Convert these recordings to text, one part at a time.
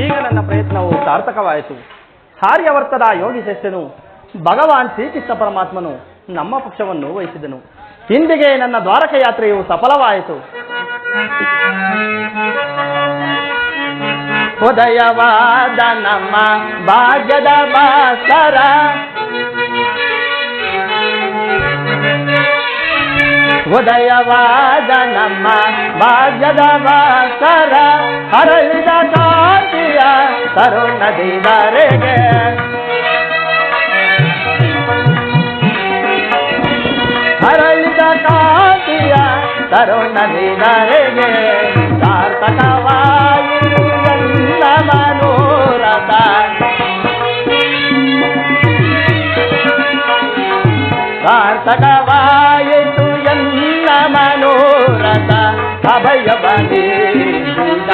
ಈಗ ನನ್ನ ಪ್ರಯತ್ನವು ಸಾರ್ಥಕವಾಯಿತು. ಆರ್ಯವರ್ತದ ಯೋಗಿ ಶ್ರೇಷ್ಠನು ಭಗವಾನ್ ಶ್ರೀಕೃಷ್ಣ ಪರಮಾತ್ಮನು ನಮ್ಮ ಪಕ್ಷವನ್ನು ವಹಿಸಿದನು. ಇಂದಿಗೆ ನನ್ನ ದ್ವಾರಕ ಯಾತ್ರೆಯು ಸಫಲವಾಯಿತು. ಉದಯವಾದ ನಮ್ಮ ಭಾಗ್ಯದ ಭಾಸ್ಕರ, ಉದಯವಾದ ನಮ್ಮ ಭಾಗ್ಯದ ಭಾಸ್ಕರ, ಹರಳಿದ ಕಾಂತಿಯ ತರುಣದಿದರೆಗೆ, ಹರಳಿದ ಕಾಂತಿಯ ತರುಣದಿದರೆಗೆ, ಸಾರ್ಥಕವಾಯಿತು ಎಲ್ಲ ಮನೋರಥ, ಸಾರ್ಥಕವಾಯಿತು ಎಲ್ಲ ಮನೋರಥ. ಅಭಯ ಬಲಿದ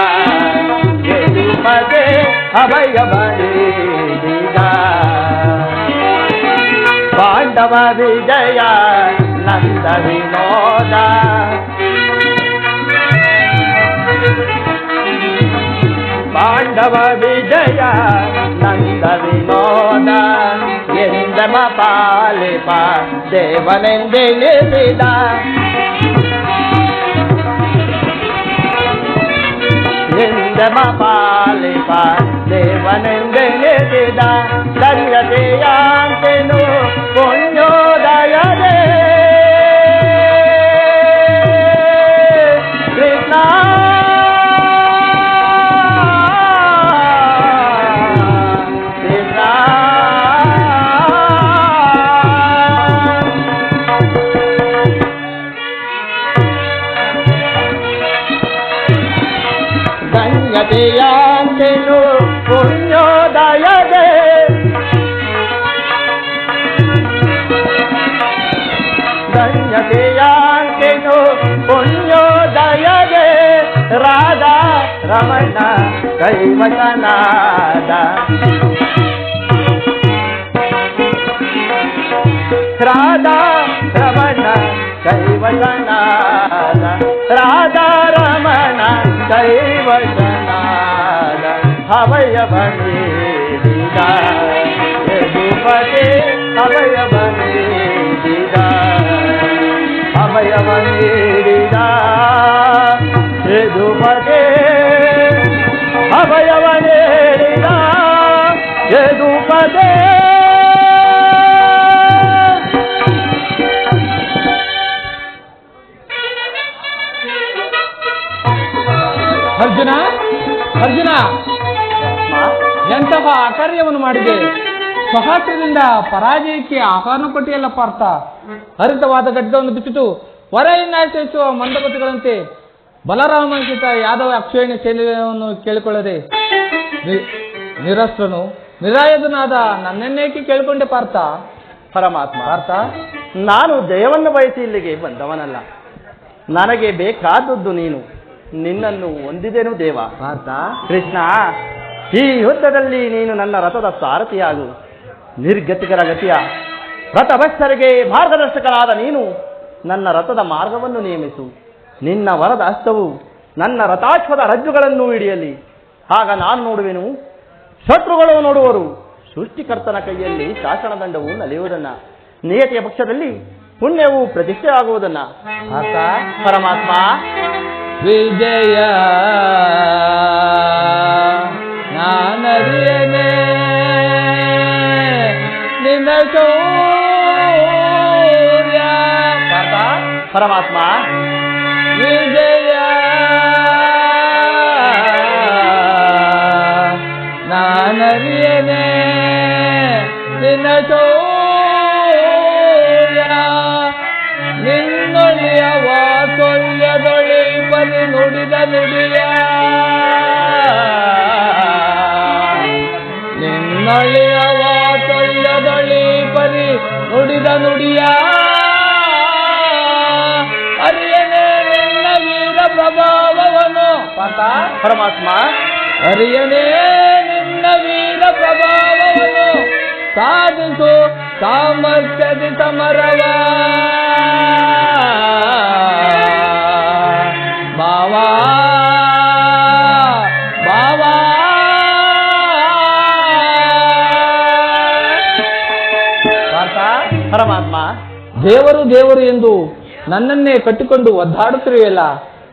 ಯದುಪತೆ, ಅಭಯ ಬಲಿದ ಪಾಂಡವ ವಿಜಯ ನಂದ ವಿನೋದ, ಪಾಂಡವ ವಿಜಯ ನಂದ ವಿನೋದ, ಎಂದಮ ಪಾಲಿಪ ದೇವನೆಂದೆನಿಸಿದ, ಎಂದಮ ಪಾಲಿಪ ದೇವನೆಂದೆನಿಸಿದ, ಧನ್ಯತೆಯಾಂತೆನು ಪುಣ್ಯೋದಯದೇ ಕೃಷ್ಣ, ಕೃಷ್ಣ ಧನ್ಯತೆಯಾಂತೆನು ಪುಣ್ಯೋದಯದೇ, ಧನ್ಯತೆಯಾಂತೆನು ಪುಣ್ಯೋದಯದೇ, ರಾಧಾ ರಮಣ ಕೈವಶನಾದ, ರಾಧಾ ರಮಣ ಕೈವಶನಾದ, ರಾಧಾ ರಮಣ ಕೈವಶನಾದ, ಅಭಯ ಬಲಿದ ಯದುಪತೆ, ಅಭಯ ಬಲಿದ, ಅಭಯ ಬಲಿದ ಯದುಪತೆ, ಅಭಯ ಬಲಿದ ಯದುಪತೆ. ಅರ್ಜುನ, ಅರ್ಜುನ, ಎಂತಹ ಅಕಾರ್ಯವನ್ನು ಮಾಡಿದೆ. ಸ್ವಹಾಸ್ತ್ರದಿಂದ ಪರಾಜಯಕ್ಕೆ ಆಹ್ವಾನ ಕೊಟ್ಟಿಯಲ್ಲ ಪಾರ್ಥ. ಹರಿತವಾದ ಗಡ್ಡವನ್ನು ಬಿಟ್ಟಿತು ಹೊರೆಯನ್ನಾಶ್ರಯಿಸುವ ಮಂದಪತಿಗಳಂತೆ ಬಲರಾಮನಿಗಿಂತ ಯಾದವ ಅಕ್ಷೋಹಿಣಿ ಸೇನೆಯನ್ನು ಕೇಳಿಕೊಳ್ಳದೆ ನಿರಸ್ತ್ರನು ನಿರಾಯುಧನಾದ ನನ್ನೆನ್ನೇಕೆ ಕೇಳಿಕೊಂಡೆ ಪಾರ್ಥ? ಪರಮಾತ್ಮ, ಪಾರ್ಥ, ನಾನು ಜಯವನ್ನು ಬಯಸಿ ಇಲ್ಲಿಗೆ ಬಂದವನಲ್ಲ. ನನಗೆ ಬೇಕಾದದ್ದು ನೀನು, ನಿನ್ನನ್ನು ಹೊಂದಿದೆನು ದೇವ. ಪಾರ್ಥ, ಕೃಷ್ಣ, ಈ ಯುದ್ಧದಲ್ಲಿ ನೀನು ನನ್ನ ರಥದ ಸಾರಥಿಯಾಗು. ನಿರ್ಗತಿಕರ ಗತಿಯ ರಥಭ್ರಷ್ಟರಿಗೆ ಮಾರ್ಗದರ್ಶಕರಾದ ನೀನು ನನ್ನ ರಥದ ಮಾರ್ಗವನ್ನು ನೇಮಿಸು. ನಿನ್ನ ವರದ ಹಸ್ತವು ನನ್ನ ರಥಾಶ್ವದ ರಜ್ಜುಗಳನ್ನು ಹಿಡಿಯಲಿ. ಆಗ ನಾನು ನೋಡುವೆನು, ಶತ್ರುಗಳು ನೋಡುವರು. ಸೃಷ್ಟಿಕರ್ತನ ಕೈಯಲ್ಲಿ ಶಾಸನದಂಡವು ನಲಿಯುವುದನ್ನ, ನಿಯತಿಯ ಪಕ್ಷದಲ್ಲಿ ಪುಣ್ಯವು ಪ್ರತಿಷ್ಠೆ ಆಗುವುದನ್ನ. ಪರಮಾತ್ಮ, ವಿಜಯ ನಾನರಿಯನೆ ನಿನ್ನ ಶೌರ್ಯ. ಪರಮಾತ್ಮ, ವಿಜಯ ನಾನರಿಯನೆ ನಿನ್ನ ಶೌರ್ಯ, ನಿನ್ನೊಳಿಯ ವಾತ್ಸಲ್ಯದೊಳಿ ಪರಿ ನುಡಿದ ನುಡಿಯ, ನಿನ್ನೊಳಿಯ ವಾತ್ಸಲ್ಯದೊಳಿ ಪರಿ ನುಡಿದ ನುಡಿಯ, ಅರಿಯನೆ ನಿನ್ನ ವೀರ ಪ್ರಭಾವವನ್ನು. ಪರಮಾತ್ಮ, ಅರಿಯನೆ ನಿನ್ನ ವೀರ ಪ್ರಭಾವವನ್ನು ಸಾಧಿಸು ಸಾಮರ್ಥ್ಯದಿ ಸಮರವ. ಬಾವಾ ಬಾವಾ ಪರಮಾತ್ಮ, ದೇವರು ದೇವರು ಎಂದು ನನ್ನನ್ನೇ ಕಟ್ಟಿಕೊಂಡು ಒದ್ದಾಡುತ್ತಿರುವೆಯಲ್ಲ,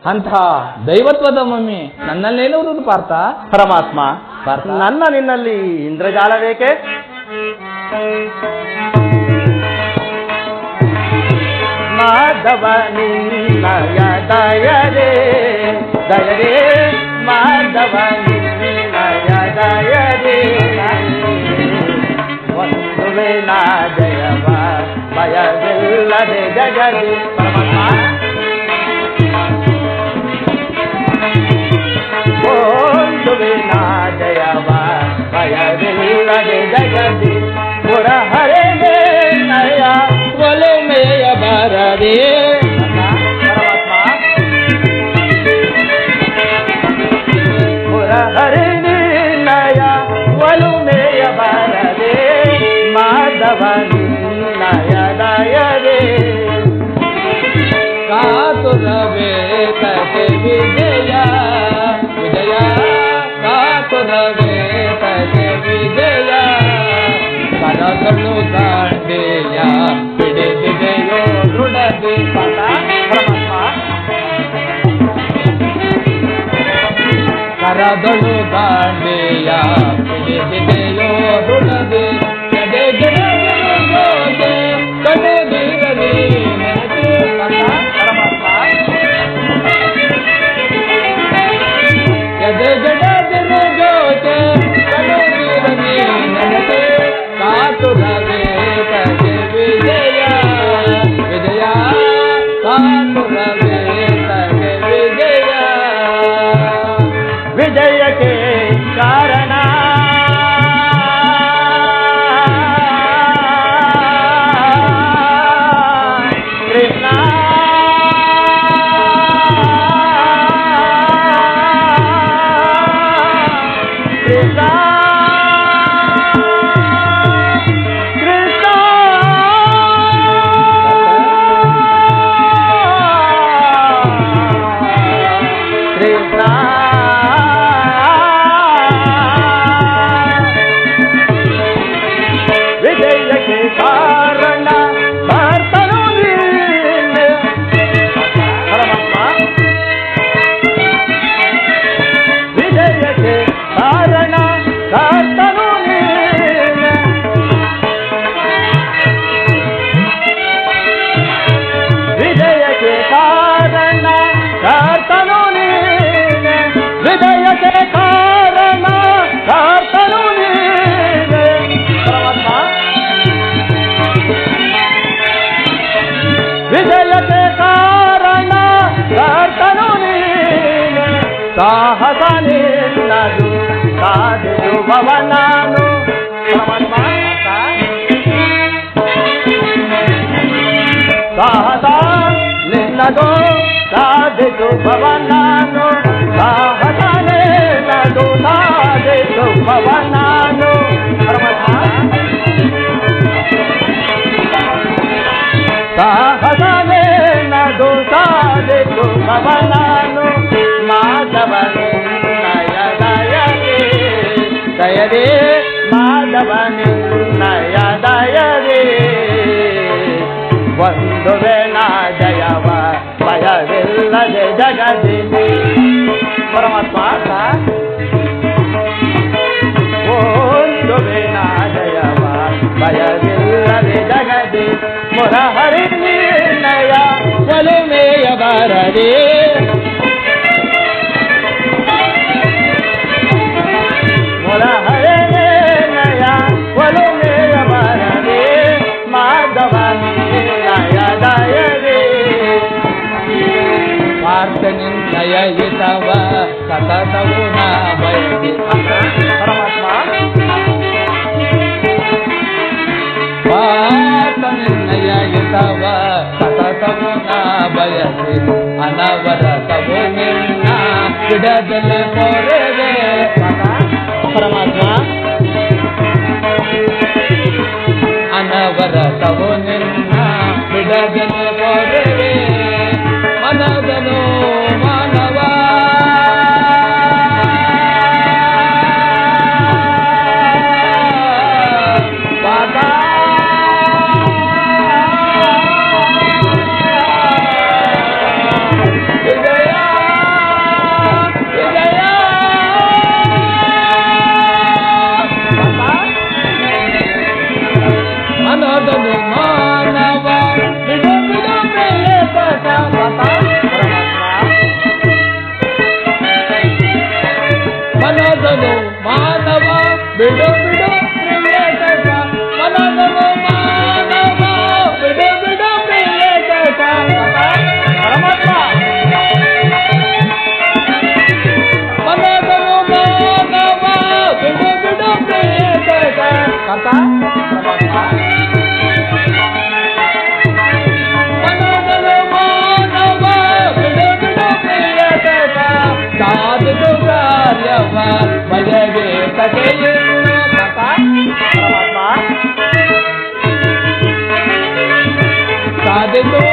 ಅಂತಹ ದೈವತ್ವದ ಮಮ್ಮಿ ನನ್ನಲ್ಲೇನುವುದು ಪಾರ್ಥ? ಪರಮಾತ್ಮ, ಪಾರ್ಥ, ನನ್ನ ನಿನ್ನಲ್ಲಿ ಇಂದ್ರಜಾಲವೇಕೆ? ಮಾಧವ ನಿನ್ನಯ ದಯರೇ ದಯರೇ, ಮಾಧವ ನಿನ್ನಯ ದಯರೇ, ಒಂದು ವೇಳ ಜಯವ ಭಯವಿಲ್ಲದೆ ಜಗದಿ. ಪರಮಾತ್ಮ, ಒಂದು ವೇಳ ಜಯವ ಭಯವಿಲ್ಲದೆ ಜಗದಿ, ಪುರಹರೆ ನಯ ಒಲುಮೆಯ ಬಾರದೆ. ಪರಮಾತ್ಮ, ಪುರಹರೆ ನಯ ಒಲುಮೆಯ ಬಾರದೆ, ಮಾಧವ ನಯ ದಯರೇ, ಕಾತುರವೇ ತಗೆ ವಿಜಯ ವಿಜಯ, ಕಾತುರವೇ ತಗೆ ವಿಜಯ, ಕರಗಳು ದಾಂಡೆಯ ಹಿಡಿದಿದೆಯೋ ದೃಢದಿ. ಪರಮಾತ್ಮ, ಕರಗಳು ದಾಂಡೆಯ ಹಿಡಿದಿದೆಯೋ ದೃಢದಿ, ಕಡೆದಿರಲಿ ನೆನಪು. ಪರಮಾತ್ಮ, ಎದೆ ಜಡದಿನ ಜೋತೆ ಕಡೆದಿರಲಿ ನೆನಪು, ಕಾತುರವೇ ತಗೆ ವಿಜಯ ವಿಜಯ, ಕಾತುರವೇ ತಗೆ ವಿಜಯ. ವಿಜಯಕ್ಕೆ ಕಾರಣ ಕೃಷ್ಣ, ಕೃಷ್ಣ, ಕೃಷ್ಣ, ಕೃಷ್ಣ. ವಿಜಯಕ್ಕೆ ಕಾರಣ ಭರ್ತನು ನೀನೆ. ಪರಮಾತ್ಮ, ವಿಜಯಕ್ಕೆ ಕಾರಣ ಭರ್ತನು ನೀನೆ, ವಿಜಯಕ್ಕೆ ಕಾರಣ ಭರ್ತನು ನೀನೆ, ವಿಜಯಕ್ಕೆ ಕಾರಣ ಭರ್ತನು ನೀನೆ. ಪರಮಾತ್ಮ, ವಿಜಯಕ್ಕೆ ಕಾರಣ ಭರ್ತನು ನೀನೆ, ಸಾಹಸ ನಿನ್ನದು ಸಾಧಿಸುವವ ನಾನು. ಪರಮಾತ್ಮ, ಸಾಹಸ ನಿನ್ನದು ಸಾಧಿಸುವವ ನಾನು, ಸಾಹಸ ನಿನ್ನದು ಸಾಧಿಸುವವ ನಾನು. ಪರಮಾತ್ಮ, ಸಾಹಸ ನಿನ್ನದು ಸಾಧಿಸುವವ ನಾನು, ಮಾಧವ ನಿನ್ನಯ ದಯರೇ ದಯರೇ, ಮಾಧವ ನಿನ್ನಯ ದಯರೇ, ಒಂದು ವೇಳ ಜಯವ ಭಯವಿಲ್ಲದೆ ಜಗದಿ. ಪರಮಾತ್ಮ, ಒಂದು ವೇಳ ಜಯವ ಭಯವಿಲ್ಲದೆ ಜಗದಿ, ಮುರಹರಿ ನಿರ್ಣಯ ಒಲುಮೆಯ ಬಾರದೆ. ಮುರಹರಿ ನಿರ್ಣಯ ಒಲುಮೆಯ ಬಾರದೆ, ಮಾಧವ ನಿನ್ನಯ ದಯರೇ. ಪಾರ್ಥ ನಿನ್ನಯ ಹಿತವ ಸತತವು ನಾ ಬಯಸಿ. ಪರಮಾತ್ಮ, ಪಾರ್ಥ ನಿನ್ನಯ ಹಿತವ ಸತತವು ನಾ ಬಯಸಿ, ಅನವರತವು ನಿನ್ನ ಬಿಡದಲ್ಲಿ ಕೊರೆವೆ. ಪರಮಾತ್ಮ, ಅನವರತವು ನಿನ್ನ ಬಿಡದಲ್ಲಿ ಕೊರೆವೆ, ಮನದನು ಮಾನವ ಪಾದ ಮನದನು ಮಾನವ ಬಿಡು ಬಿಡು ಪ್ರಿಯ ಕಟ ಮನದನು ಮಾನವ ಬಿಡು ಬಿಡು ಪ್ರಿಯ ಕಟ ಪರಮಾತ್ಮ ಮನದನು ಮಾನವ ಬಿಡು ಬಿಡು ಪ್ರಿಯ ಕಟ ಕಟ ಮನದನು ಮಾನವ ಬಿಡು ಬಿಡು ಪ್ರಿಯ ಕಟ ಸಾಧು ಕಾರ್ಯವ ಭಯವೇ ಕಥೆಯನ್ನು ಸಾಧಿತು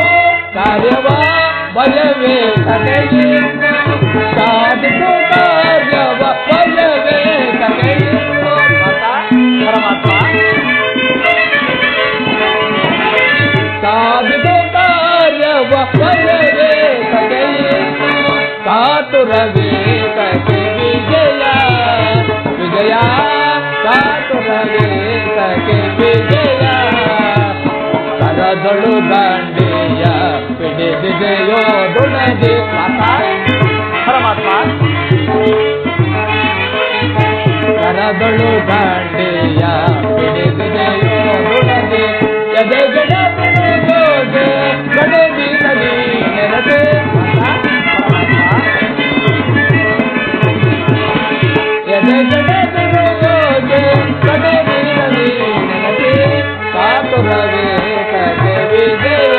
ಕಾರ್ಯವ ಭಯವೇ ಕಥೆಯನ್ನು ಸಾಧಿತು ಕಾರ್ಯವ ಭಯವೇ ಕಥೆಯನ್ನು ಪರಮಾತ್ಮ ಸಾಧಿತು ಕಾರ್ಯವ ಭಯವೇ ಕಥೆಯನ್ನು ಕಾತುರವೇ ಕಥೆ ವಿಜಯ ವಿಜಯ ಕಾತುರವೇ ಕಥೆ ವಿಜಯ ಕರದೊಳು ದಾಂಡಿಯ ಪಿಡಿದಿದೆಯೋ ದುಣದಿ ಪರಮಾತ್ಮ ಕರದೊಳು ದಾಂಡಿಯ ಪಿಡಿದಿದೆಯೋ ದುಣದಿ ಎದೆ ಗಡ ಬಿಡುಗೋದೆ ಗಡದಿ ನದಿ ನೆನದೆ ಎದೆ ಗಡ ಬಿಡುಗೋದೆ ಗಡದಿ ನದಿ ನೆನದೆ ಕಾತುರವೇ ಕಥೆ ವಿಜಯ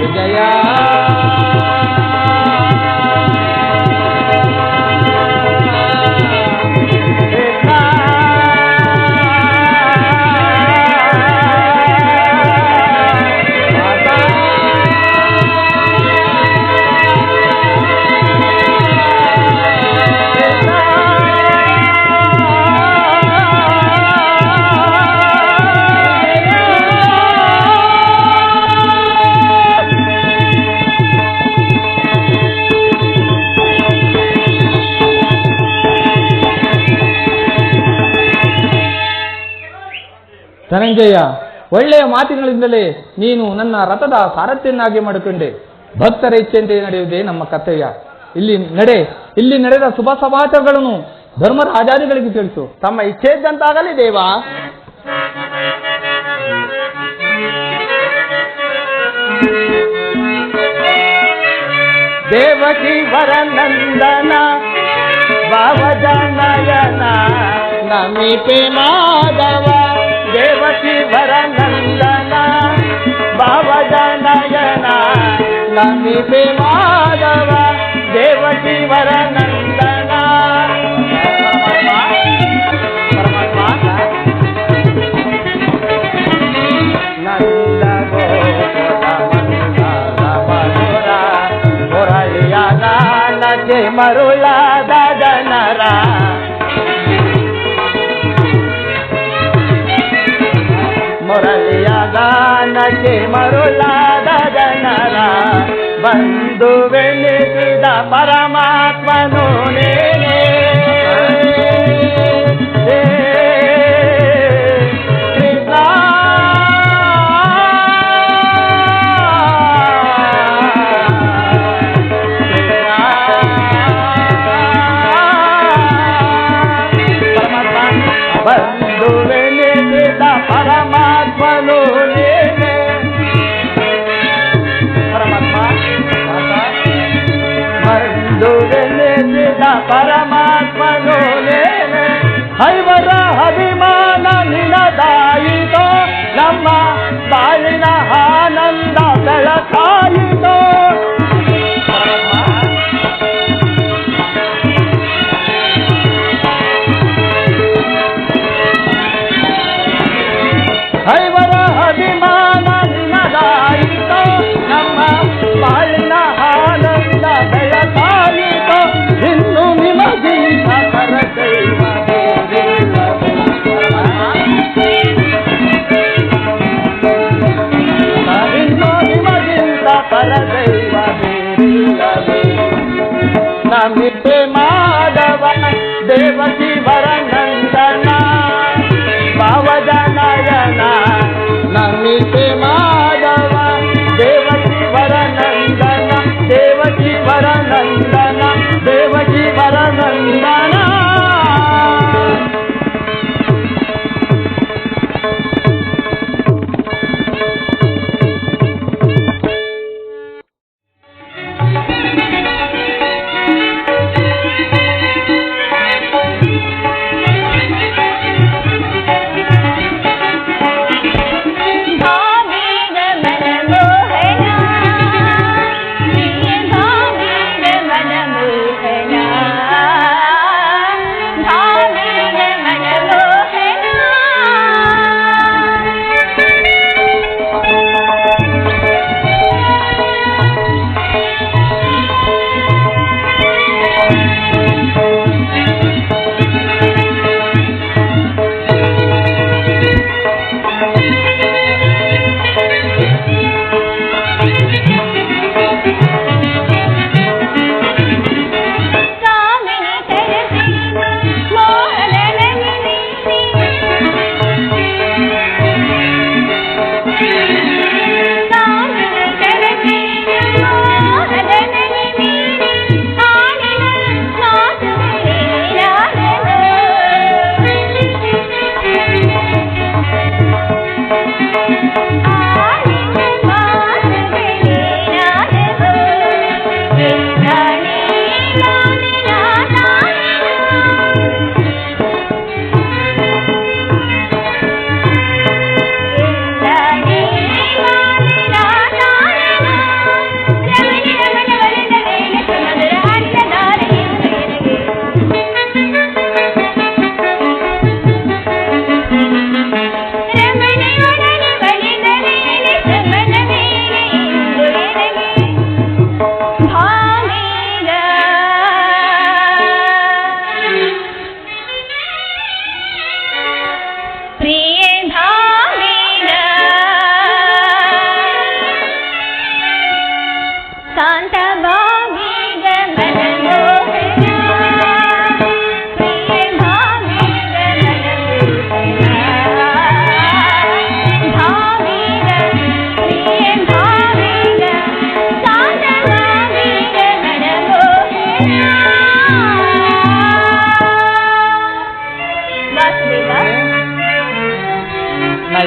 ವಿಜಯ ಧನಂಜಯ, ಒಳ್ಳೆಯ ಮಾತಿನಿಂದಲೇ ನೀನು ನನ್ನ ರಥದ ಸಾರಥ್ಯನ್ನಾಗಿ ಮಾಡಿಕೊಂಡೆ. ಭಕ್ತರ ಇಚ್ಛೆಯಂತೆ ನಡೆಯುವುದೇ ನಮ್ಮ ಕರ್ತವ್ಯ. ಇಲ್ಲಿ ನಡೆದ ಶುಭ ಸಮಾಚಾರಗಳನ್ನು ಧರ್ಮರಾಜಾದಿಗಳಿಗೆ ತಿಳಿಸು. ತಮ್ಮ ಇಚ್ಛೆ ಇದ್ದಂತಾಗಲಿ ದೇವ. ದೇವಕಿ ವರನಂದನ ಭಾವಜನಯನ ನಮಿಪೆ ಮಾಧವ. ದೇವಕಿ ವರನಂದನ ಭಾವಜನಯನ ನಮಿಪೆ ಮಾಧವ. ದೇವಕಿ ವರನಂದನ ನಂದ ಮಧುರ ಮುರಳಿಯ ಗಾನಕ್ಕೆ ಮರುಳಾದ ಜನರ ಮುರಳಿಯ ಗಾನಕ್ಕೆ ಮರುಳಾದ ಜನರ ಬಂಧುವೆನಿಸಿದ ಪರಮಾತ್ಮನು ನೇನೆ. ಬಂಧುವೆನಿಸಿದ ಪರಮಾತ್ಮನು ನೇನೆ. ಪರಮಾತ್ಮ ಬಂಧುವೆನಿಸಿದ ಪರಮಾತ್ಮನು ನೇನೆ. ಐವರ ಅಭಿಮಾನ ನಿನದಾಯಿತೋ, ನಮ್ಮ ಬಾಳಿನ ಆನಂದ ಬೆಳಕಾಯಿತೋ. ಐವರ ಅಭಿಮಾನ ನಿನದಾಯಿತೋ, ನಮ್ಮ ಬಾಳಿನ ಆನಂದ ಬೆಳಕಾಯಿತೋ. ಇನ್ನು ನಿಮಗಿಂತ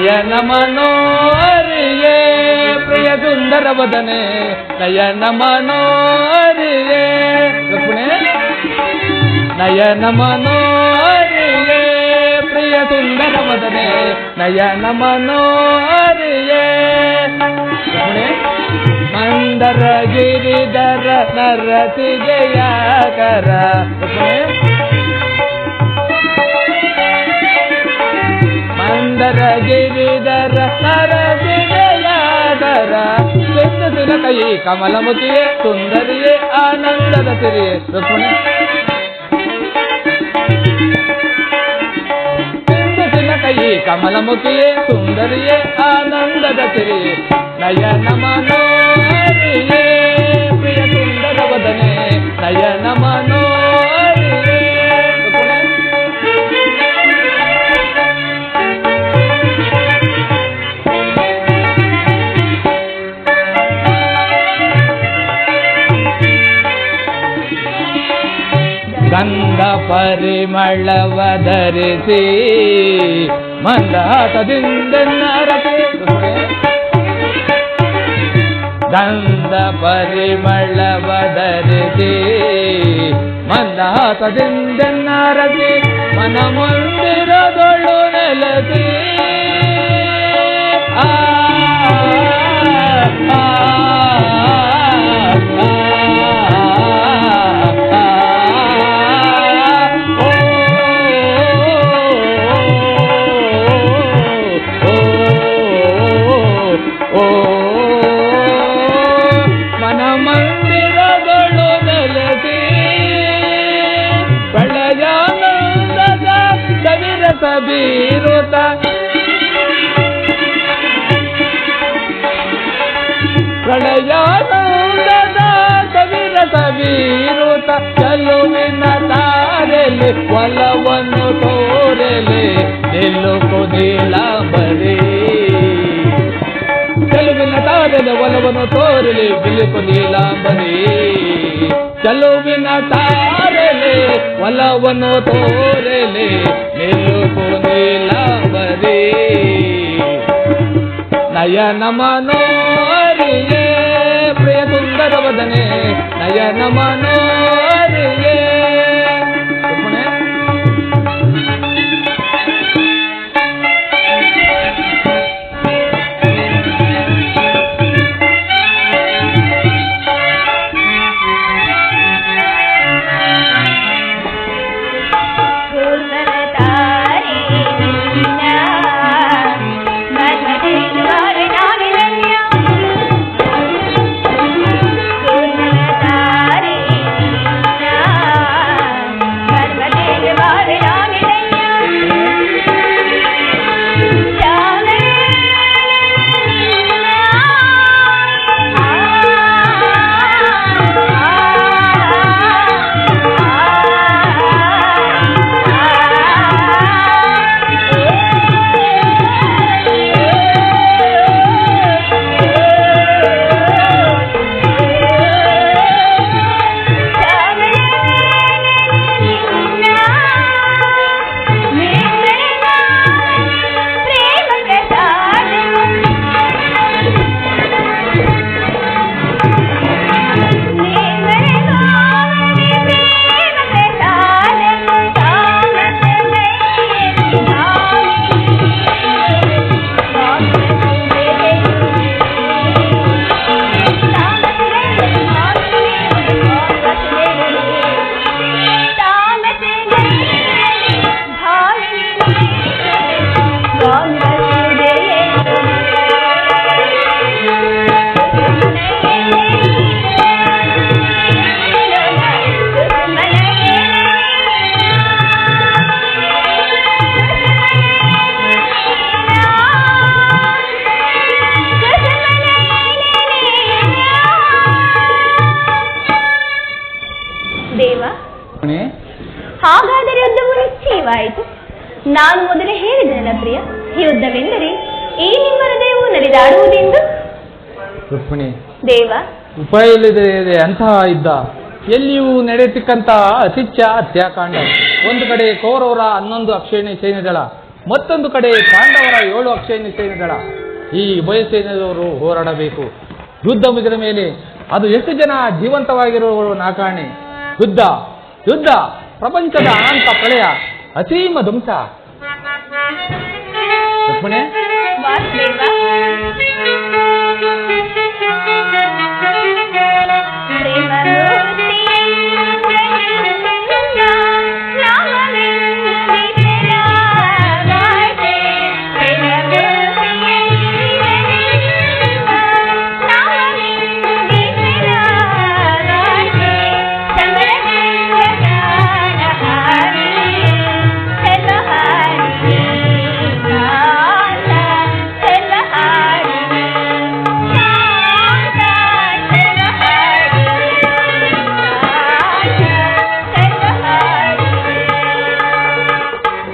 ನಯನ ಮನೋಹರಿಯೇ ಪ್ರಿಯ ಸುಂದರ ವದನೆ ನಯನ ಮನೋಹರಿಯೇ ರುಕ್ಮಿಣಿ ನಯನ ಮನೋಹರಿಯೇ ಪ್ರಿಯ ಸುಂದರ ವದನೆ ನಯನ ಮನೋಹರಿಯೇ ರುಕ್ಮಿಣಿ ಮಂದರ ಗಿರಿಧರ ನರಸಿಜಯಾಕರ ಮಂದರ ಗಿರಿಧರ ನರಸಿಜಯಾಕರ ಸಿಂಧುಸಿನ ಕೈ ಕಮಲಮುಖಿಯೇ ಸುಂದರಿಯೇ ಆನಂದದ ಸಿರಿಯೇ ರುಕ್ಮಿಣಿ ಸಿಂಧುಸಿನ ಕೈ ಕಮಲಮುಖಿಯೇ ಸುಂದರಿಯೇ ಆನಂದದ ಸಿರಿಯೇ ನಯನ ಮನೋಹರಿಯೇ ಪ್ರಿಯ ಸುಂದರ ವದನೆ ನಯನ ಮನೋಹರಿಯೇ ಗಂಧ ಪರಿಮಳವ ಧರಿಸಿ ಮಂದಾತದಿಂದೆನ್ನರತಿ ಗಂಧ ಪರಿಮಳವ ಧರಿಸಿ ಮಂದಾತದಿಂದೆನ್ನರತಿ ಮನ ಮಂದಿರದೊಳು ನೆಲಸಿ ಬೀರುತ ಪ್ರಳಯಾನಂದದ ಕವಿರತ ಬೀರುತ ಚೆಲುವಿನ ತಾರೆಲೆ ಒಲವನ್ನು ತೋರೆಲೆ ನಿಲ್ಲುಕು ನೀಲಾಂಬರಿ ಚೆಲುವಿನ ತಾರೆಲೆ ಒಲವನ್ನು ತೋರೆಲೆ ಬಿಲುಕು ನೀಲಾಂಬರಿ ಚೆಲುವಿನ ತಾರೆಲೆ ಒಲವನ್ನು ತೋರೆಲೆ ನಿಲ್ಲುಕು ನೀಲಾಂಬರಿ ನಯನ ಮನೋಹರಿಯೇ ಪ್ರಿಯ ಸುಂದರ ವದನೆ ನಯನ ಮನೋಹರಿಯೇ ಹಾಗಾದರೆ ಯುದ್ಧವು ನಿಶ್ಚಯವಾಯಿತು. ನಾನು ಮೊದಲೇ ಹೇಳಿದೆನಲ್ಲ ಪ್ರಿಯ, ಯುದ್ಧವೆಂದರೆ ಈ ನಿಮ್ಮ ಹೃದಯವು ನಲಿದಾಡುವುದೆಂದು. ರುಕ್ಮಿಣಿ ದೇವ, ಉಪಾಯ ಇಲ್ಲದೆ ಅಂತಹ ಯುದ್ಧ ಎಲ್ಲಿಯೂ ನಡೆಯತಕ್ಕಂತಹ ಅತಿಚ್ಛ ಹತ್ಯಾಕಾಂಡ. ಒಂದು ಕಡೆ ಕೌರವರ 11 ಅಕ್ಷೇಣಿ ಸೈನ್ಯದಳ ಮತ್ತೊಂದು ಕಡೆ ಪಾಂಡವರ 7 ಅಕ್ಷಯ ಸೈನ್ಯದಳ ಈ ಉಭಯ ಸೈನ್ಯದವರು ಹೋರಾಡಬೇಕು. ಯುದ್ಧ ಮುಗಿದ ಮೇಲೆ ಅದು ಎಷ್ಟು ಜನ ಜೀವಂತವಾಗಿರುವವರು ನಾಕಾಣೆ. ಯುದ್ಧ ಯುದ್ಧ ಪ್ರಪಂಚದ ಅನಂತ ಪ್ರಳಯ, ಅಸೀಮ ಧ್ವಂಸ. ಲಕ್ಷ್ಮಣೆ,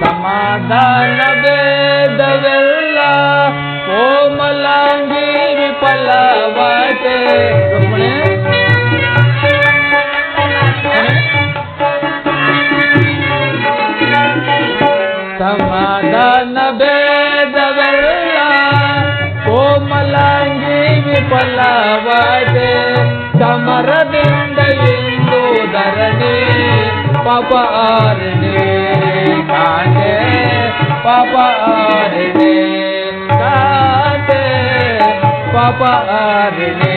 ಸಮಾಧಾನ ಭೇದವೆಲ್ಲ ಕೋಮಲಾಂಗಿ ವಿಫಲವಾತೆ. ಸಮಾಧಾನ ಭೇದವೆಲ್ಲ ಕೋಮಲಾಂಗಿ ವಿಫಲವಾತೆ. ಸಮರದಿಂದ ಇಂದು ಧರಣಿ ಪಾಪ ಆರಣೆ ಕಾಟೆ, ಪಾಪ ಆರಣೆ ಕಾಟೆ, ಪಾಪ ಆರಣೆ.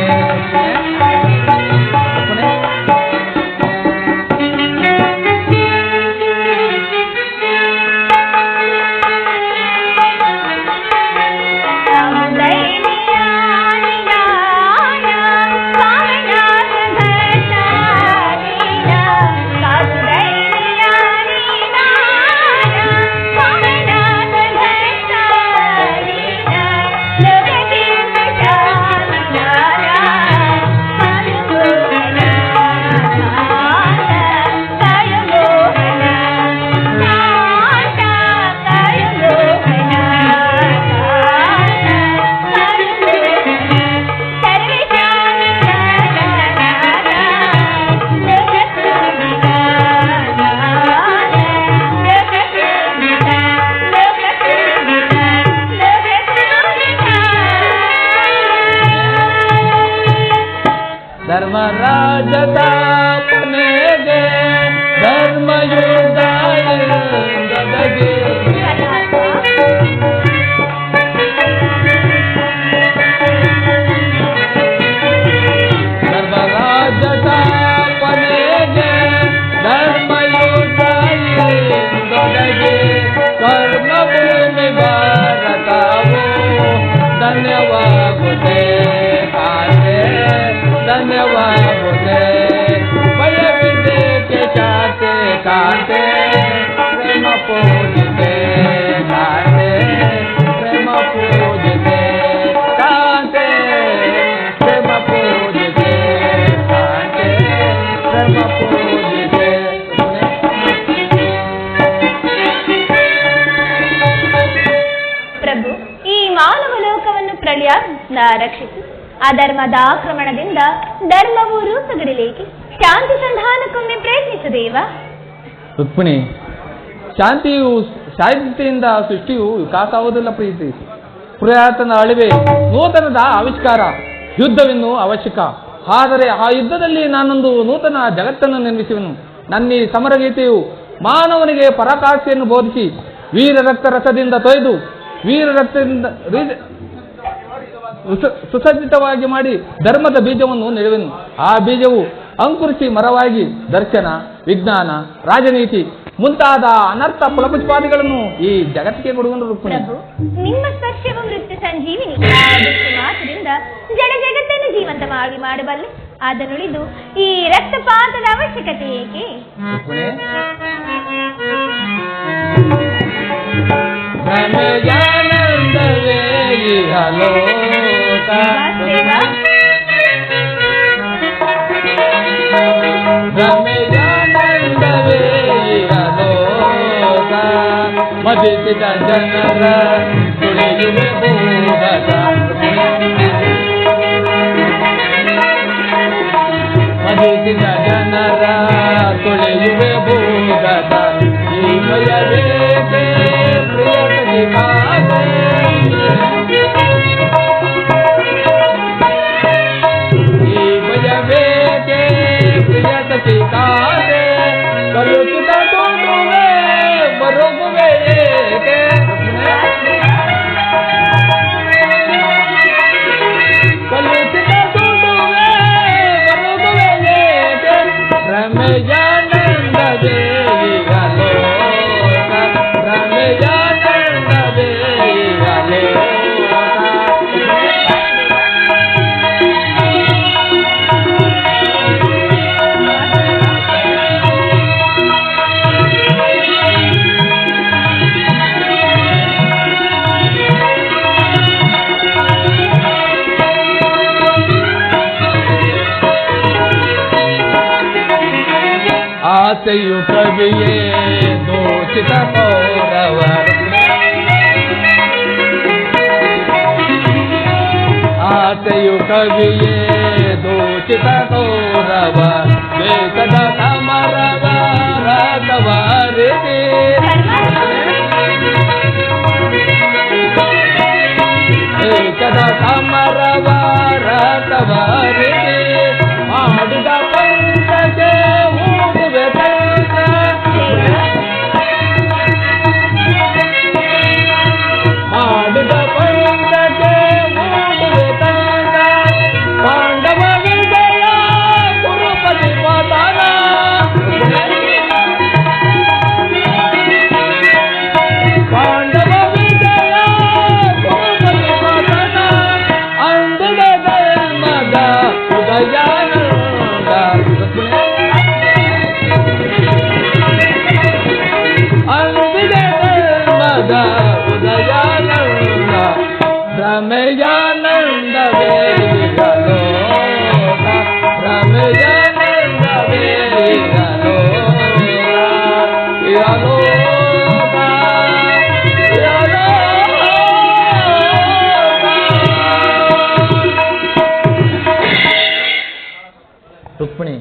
ಧರ್ಮರಾಜ ಸ್ಥಾಪನೆಗೆ ಧರ್ಮಯುದ್ಧ ಗದಗೆ. ಧರ್ಮರಾಜ ಸ್ಥಾಪನೆಗೆ ಧರ್ಮಯುದ್ಧ ಗದಗೆ. ಕರ್ಮಭೂಮಿ ಭಾರತವು ಧನ್ಯವಾಗುತ್ತೆ ಕಾತೆ, ಧನ್ಯವಾಗುತ್ತೆ. ಭಯವಿದ್ದೇಕೆ ಕಾತೆ ಕಾತೆ, ಪ್ರೇಮ ಪೂಜಿತೆ ಕಾತೆ, ಪ್ರೇಮ ಪೂಜಿತೆ ಕಾತೆ, ಪ್ರೇಮ ಪೂಜಿತೆ ಕಾತೆ, ಪ್ರೇಮ ಪೂಜಿತೆ. ಪ್ರಭು, ಈ ಮಾನವ ಲೋಕವನ್ನು ಪ್ರಳಯದಿಂದ ರಕ್ಷಿಸಿ ಅಧರ್ಮದ ಆಕ್ರಮಣದಿಂದ ಧರ್ಮವು ರೂಪುಗೊಳ್ಳಲಿಕ್ಕೆ ಶಾಂತಿ ಸಂಧಾನಕ್ಕೊಮ್ಮೆ ಪ್ರಯತ್ನಿಸುದೇವ. ರುಕ್ಮಿಣಿ, ಶಾಂತಿಯಿಂದ ಸೃಷ್ಟಿಯು ವಿಕಾಸವಾಗುವುದಿಲ್ಲ ಪ್ರೀತಿ. ಪುರಾತನ ಅಳಿವೆ, ನೂತನದ ಆವಿಷ್ಕಾರ, ಯುದ್ಧವಿನ್ನು ಅವಶ್ಯಕ. ಆದರೆ ಆ ಯುದ್ಧದಲ್ಲಿ ನಾನೊಂದು ನೂತನ ಜಗತ್ತನ್ನು ನಿರ್ಮಿಸುವೆನು. ನನ್ನ ಈ ಸಮರಗೀತೆಯು ಮಾನವನಿಗೆ ಪರಾಕಾಷ್ಠೆಯನ್ನು ಬೋಧಿಸಿ ವೀರ ರಕ್ತ ರಸದಿಂದ ತೊಯ್ದು ವೀರ ರಕ್ತದಿಂದ ಸುಸಜ್ಜಿತವಾಗಿ ಮಾಡಿ ಧರ್ಮದ ಬೀಜವನ್ನು ನೆಡುವೆನು. ಆ ಬೀಜವು ಅಂಕುರಿಸಿ ಮರವಾಗಿ ದರ್ಶನ, ವಿಜ್ಞಾನ, ರಾಜನೀತಿ ಮುಂತಾದ ಅನರ್ಥ ಫಲಪುಷ್ಪಾದಿಗಳನ್ನು ಈ ಜಗತ್ತಿಗೆ ಕೊಡುವನು. ರುಕ್ಮಿಣಿ, ನಿಮ್ಮ ಸ್ಪರ್ಶವ ಮೃತ್ಯು ಸಂಜೀವಿನಿ ಮಾತ್ರದಿಂದ ಜಡ ಜಗತ್ತನ್ನು ಜೀವಂತವಾಗಿ ಮಾಡಬಲ್ಲೆ. ಅದನ್ನುಳಿದು ಈ ರಕ್ತಪಾತದ ಅವಶ್ಯಕತೆ ಏಕೆ? ರಮೆಯಾನಂದವೇ ಇಹಲೋಕ, ರಮೆಯಾನಂದವೇ ಇಹಲೋಕ, ಮದಿಸಿದ ಜನರ ತುಳಿಯುವೆ ಭೂಗತ, ಮದಿಸಿದ ಜನರ ತುಳಿಯುವೆ ಭೂಗತ. ಈ ಭಯವೇಕೆ ಪ್ರಿಯತ ಆಸೆಯು ಕವಿಯೇ ದೋಚಿತ ಕೌರವ ಆಸೆಯು ಕವಿಯೇ ದೋಚಿತ ಕೌರವ ಬೇಕಾದ ಸಮರವ ರಾಘವಾರಿದೆ ಬೇಕಾದ ಸಮರವ ರಾಘವಾರಿದೆ ಮಾಡಿದ ಪಂಚಗೆ ಮಾಡಿದ ಪಂಚಗೆ ಮೂಡುವೆ ತಂದ ಪಾಂಡವ ವಿಜಯ ಕುರುಪತಿ ಪತನ ಪಾಂಡವ ವಿಜಯ ಕುರುಪತಿ ಪತನ ಅಂದಿದ ಧರ್ಮದ ಉದಯಾನಂದ ಅಂದಿದ ಧರ್ಮದ ಉದಯಾನಂದ ರಮಯಾನಂದವೇ ವಿಗಲೋಕ ರಮಯಾನಂದವೇ ವಿಗಲೋಕ ವಿಗಲೋಕ ರುಕ್ಮಿಣಿ,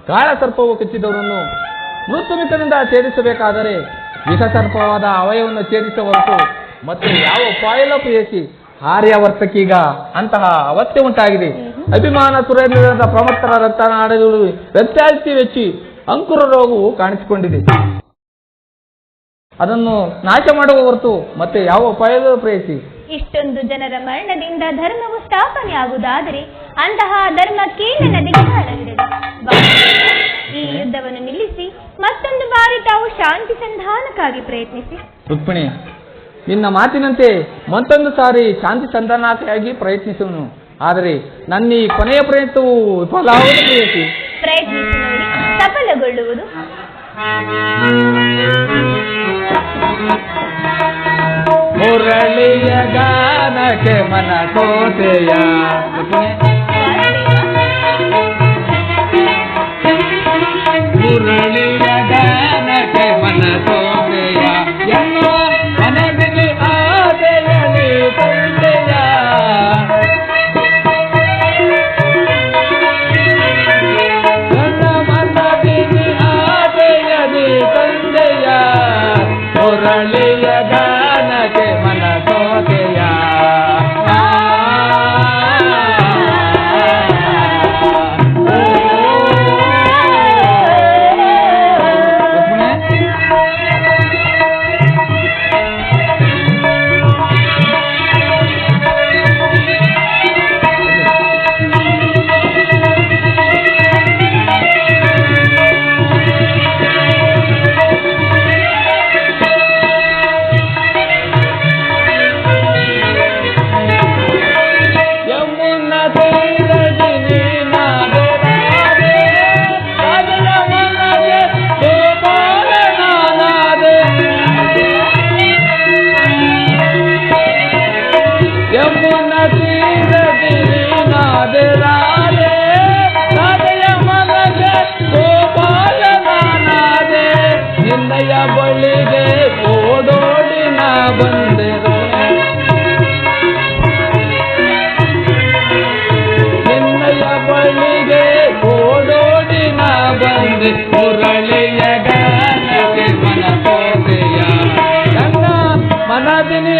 ಕಾಳಸರ್ಪವು ಕಚ್ಚಿದವರನ್ನು ಮೃತ್ಯುಮಿತನಿಂದ ಛೇದಿಸಬೇಕಾದರೆ ವಿಷಸರ್ಪವಾದ ಅವಯವನ್ನು ಛೇದಿಸುವ ಹೊರತು ಮತ್ತೆ ಯಾವ ಉಪಾಯಲ ಪ್ರಿಯಸಿ ಆರ್ಯವರ್ತಕೀಗ ಅಂತಹ ಅವಸ್ಥೆ ಉಂಟಾಗಿದೆ. ಅಭಿಮಾನ ಸುರೇಂದ್ರದ ಪ್ರಮತ್ತರ ರಕ್ತನಾಡಿಗಳು ವ್ಯತ್ಯಾಸಿ ವೆಚ್ಚಿ ಅಂಕುರ ರೋಗವು ಕಾಣಿಸಿಕೊಂಡಿದೆ. ಅದನ್ನು ನಾಶ ಮಾಡುವ ಹೊರತು ಮತ್ತೆ ಯಾವ ಉಪಾಯದ ಪ್ರೇಯಸಿ. ಇಷ್ಟೊಂದು ಜನರ ಮರಣದಿಂದ ಧರ್ಮವು ಸ್ಥಾಪನೆ ಆಗುವುದಾದರೆ ಅಂತಹ ಧರ್ಮಕ್ಕೇನೆ ನದಿಗೆ ಕಾರಣವಿರಲಿ. ಈ ಯುದ್ಧವನ್ನು ನಿಲ್ಲಿಸಿ ಮತ್ತೊಂದು ಬಾರಿ ತಾವು ಶಾಂತಿ ಸಂಧಾನಕ್ಕಾಗಿ ಪ್ರಯತ್ನಿಸಿ. ರುಕ್ಮಿಣಿ, ನಿನ್ನ ಮಾತಿನಂತೆ ಮತ್ತೊಂದು ಸಾರಿ ಶಾಂತಿ ಸಂಧಾನಕ್ಕಾಗಿ ಪ್ರಯತ್ನಿಸುವನು. ಆದರೆ ನನ್ನ ಈ ಕೊನೆಯ ಪ್ರಯತ್ನವು ವಿಫಲವಾಗುವುದು ಪ್ರೇಯಸಿ. ಪ್ರಯತ್ನಿಸಿ ನೋಡಿ, ಸಫಲಗೊಳ್ಳುವುದು. ಮುರಳಿಯ ಗಾನಕ್ಕೆ ಮನ ಕೋಟೆಯ ಮುರಳಿಯ ಗಾನಕ್ಕೆ ಮನ ಕೋಟೆಯ ಎನ್ನುವ ಮನದಲ್ಲಿ ಆದೆಯಲಿ ತಂದೆಯ ನನ್ನ ಮನದಲ್ಲಿ ಆದೆಯಲಿ ತಂದೆಯ ಮುರಳಿಯ ಗಾನಕ್ಕೆ ಮನ ಕೋಟೆಯ ಬಳಿಗೆ ಓಡೋಡಿ ನಾ ಬಂದೆನು ನಿನ್ನಯ ಬಳಿಗೆ ಓಡೋಡಿ ನಾ ಬಂದೆ ಮುರಳಿಯ ಗಾನಕ್ಕೆ ಮನ ಕೋಟೆಯ ನನ್ನ ಮನದಿನಿ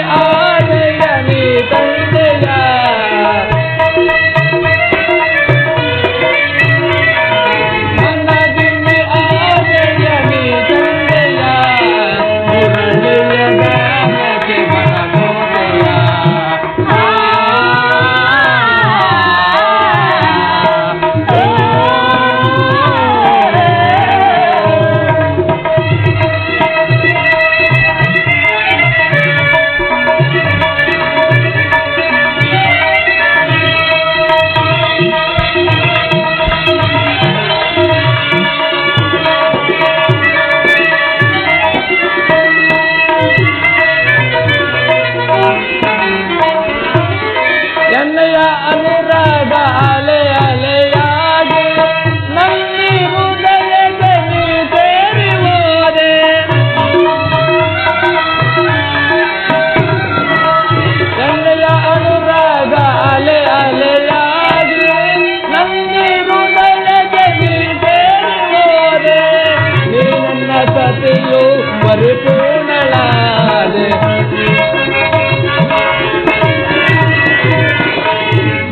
ಪರಿಪೂರ್ಣಳಾದೆ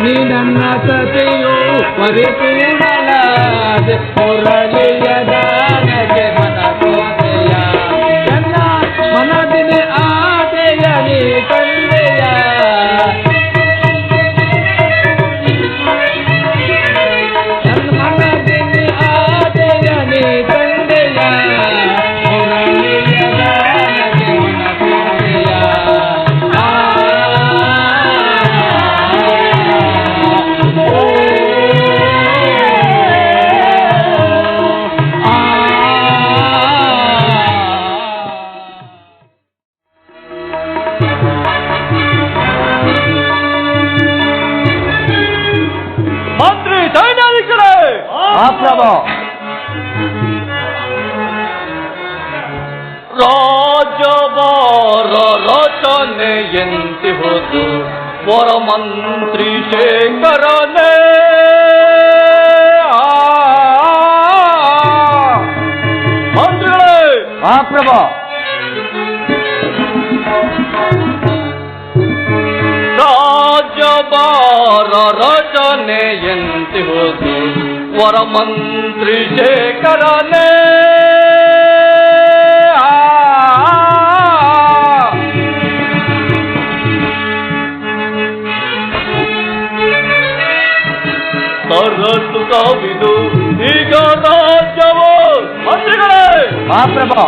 ನೀ ನನ್ನ ಸತಿಯು ಪರಿಪೂರ್ಣಳಾದೆ ಮುರಳಿಯ ಗಾನಕ್ಕೆ ಮನ ಕೋತೆಯ ನನ್ನ ಮನದಿನ ಆಸೆಯ ನೀ ತಂದೆಯ ನನ್ನ ಮನದಿನ ಆಸೆಯ ನೀ ತಂದೆಯ ಮುರಳಿಯ ಗಾನಕ್ಕೆ ಮನ ಕೋತೆಯ ಮಂತ್ರಿ ಸೈನ್ಯಾಧೀಶರೇ, ಪ್ರಭು ರಾಜಭಾರ ರಚನೆಯಂತಿಹುದು ವರಮಂತ್ರಿ ಶೇಖರನೇ ಮಂತ್ರಿಗಳೇ. ಪ್ರಭು ರಾಜಭಾರ ರಚನೆಯಂತಿಹುದು ವರಮಂತ್ರಿ ಶೇಖರನೇ ಸರಸು ಕವಿದು ಈಗ ರಾಜ್ಯವು ಮಂತ್ರಿಗಳೇ. ಪ್ರಭು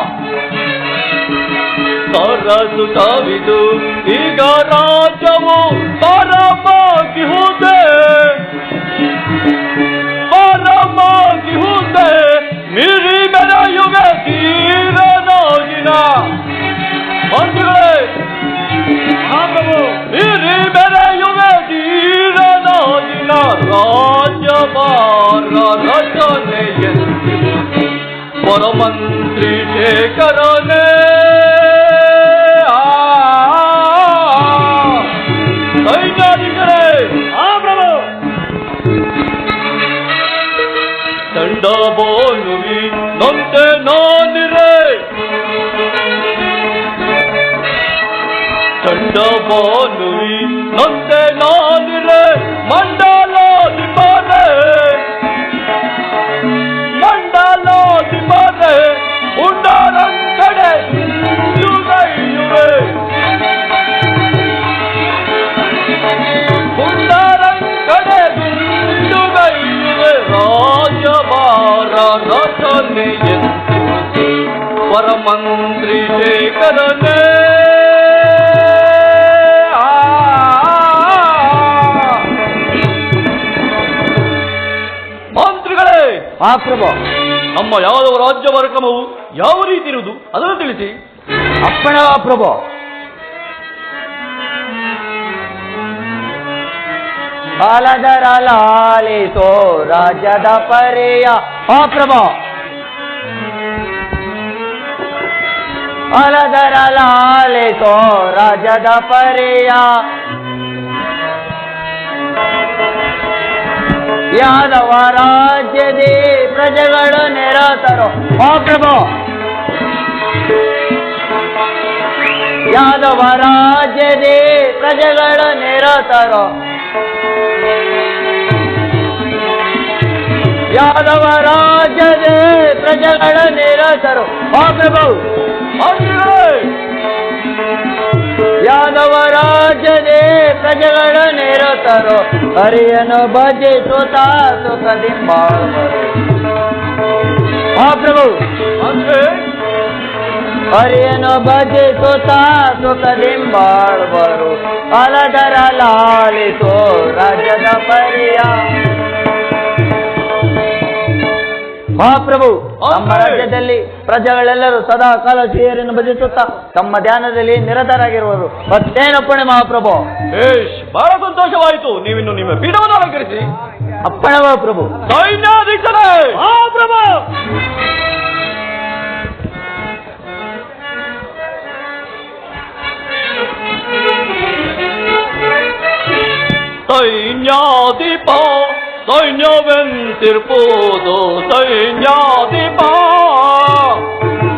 ಸರಸು ಕವಿದು ಈಗ ರಾಜ್ಯವು ಪರಮಾಗಿಹುದೆ ಪರಮಾಗಿಹುದೆ ಮಿರಿ ಮೆರೆಯುವೆ ತೀರನಾಗಿನ ಮಂತ್ರಿಗಳೇ. ಮಿರಿ ಮೆರೆಯುವೆ ತೀರನಾಗಿನ ರಾಜ್ಯಭಾರ ರಚನೆಯಲ್ಲಿ ಪರಮಂತ್ರಿ ಶೇಖರನೇ ಸೈನ್ಯಾಧಿಕಾರೇ. ತಂಡ ಬೋನುವಿ ನೊಂದೆ ನಾನಿರೆ ತಂಡ ಬೋನುವಿ ನೊಂದೆ ನಾನಿರೆ ಮಂಡಲಾಧಿಪರೆ ಮಂಡಲಾಧಿಪರೆ ಉಂಡಾರಂಗಡೆ ಯುಗಯುವೆ ಉಂಡಾರಂಗಡೆ ಯುಗಯುವೆ ರಾಜಭಾರ ರಚನೆಯಂತಿಹುದು ಪರಮಂತ್ರಿ ಶೇಖರನೇ ಮಂತ್ರಿಗಳೇ. ಪ್ರಭು ನಮ್ಮ ಯಾವ ರಾಜ್ಯವರ ಕ್ರಮವು ಯಾವ ರೀತಿ ಇರುವುದು ಅದನ್ನು ತಿಳಿಸಿ. ಅಪ್ಪಣ ಪ್ರಭು. ಬಾಲಧರ ಲಾಲಿಸೋ ರಾಜ್ಯದ ಪರೆಯ ಪ್ರಭು. ಬಾಲಧರ ಲಾಲಿಸೋ ರಾಜ್ಯದ ಪರೆಯ ಯಾದವ ರಾಜ್ಯದಿ ಪ್ರಜೆಗಳು ನಿರತರು ಪ್ರಭು. ಯಾದವ ರಾಜ್ಯದಿ ಪ್ರಜೆಗಳು ನಿರತರು ಯಾದವ ರಾಜ್ಯದಿ ಪ್ರಜೆಗಳು ನಿರತರು ಪ್ರಭು. ಯಾದವ ರಾಜ್ಯದಿ ಪ್ರಜೆಗಳು ನಿರತರು ಹರಿಯನು ಭಜಿಸುತ್ತ ಸುಖದಿಂಬಾಳುವರು ಪ್ರಭು. ಹರಿಯನು ಭಜಿಸುತ್ತ ಸುಖದಿಂಬಾಳುವರು ಅಲದರ ಲಾಲಿಸೋ ರಾಜ್ಯದ ಪರಿಯ ಮಹಾಪ್ರಭು. ನಮ್ಮ ರಾಜ್ಯದಲ್ಲಿ ಪ್ರಜೆಗಳೆಲ್ಲರೂ ಸದಾ ಕಾಲ ಶ್ರೀಹರಿಯನ್ನು ಭಜಿಸುತ್ತಾ ತಮ್ಮ ಧ್ಯಾನದಲ್ಲಿ ನಿರತರಾಗಿರುವರು. ಮತ್ತೇನಪ್ಪಣೆ ಮಹಾಪ್ರಭು? ಬಹಳ ಸಂತೋಷವಾಯಿತು. ನೀವಿನ್ನು ನಿಮ್ಮ ಪೀಠವನ್ನು ಅಲಂಕರಿಸಿ. ಅಪ್ಪಣೆ ಮಹಾಪ್ರಭು. ಸೈನ್ಯಾಧೀಶರೇ. ಮಹಾಪ್ರಭು. ಸೈನ್ಯಾಧಿಪ ಸೈನ್ಯವೆಂತಿರ್ಬೋದು ಸೈನ್ಯಾಧಿಪ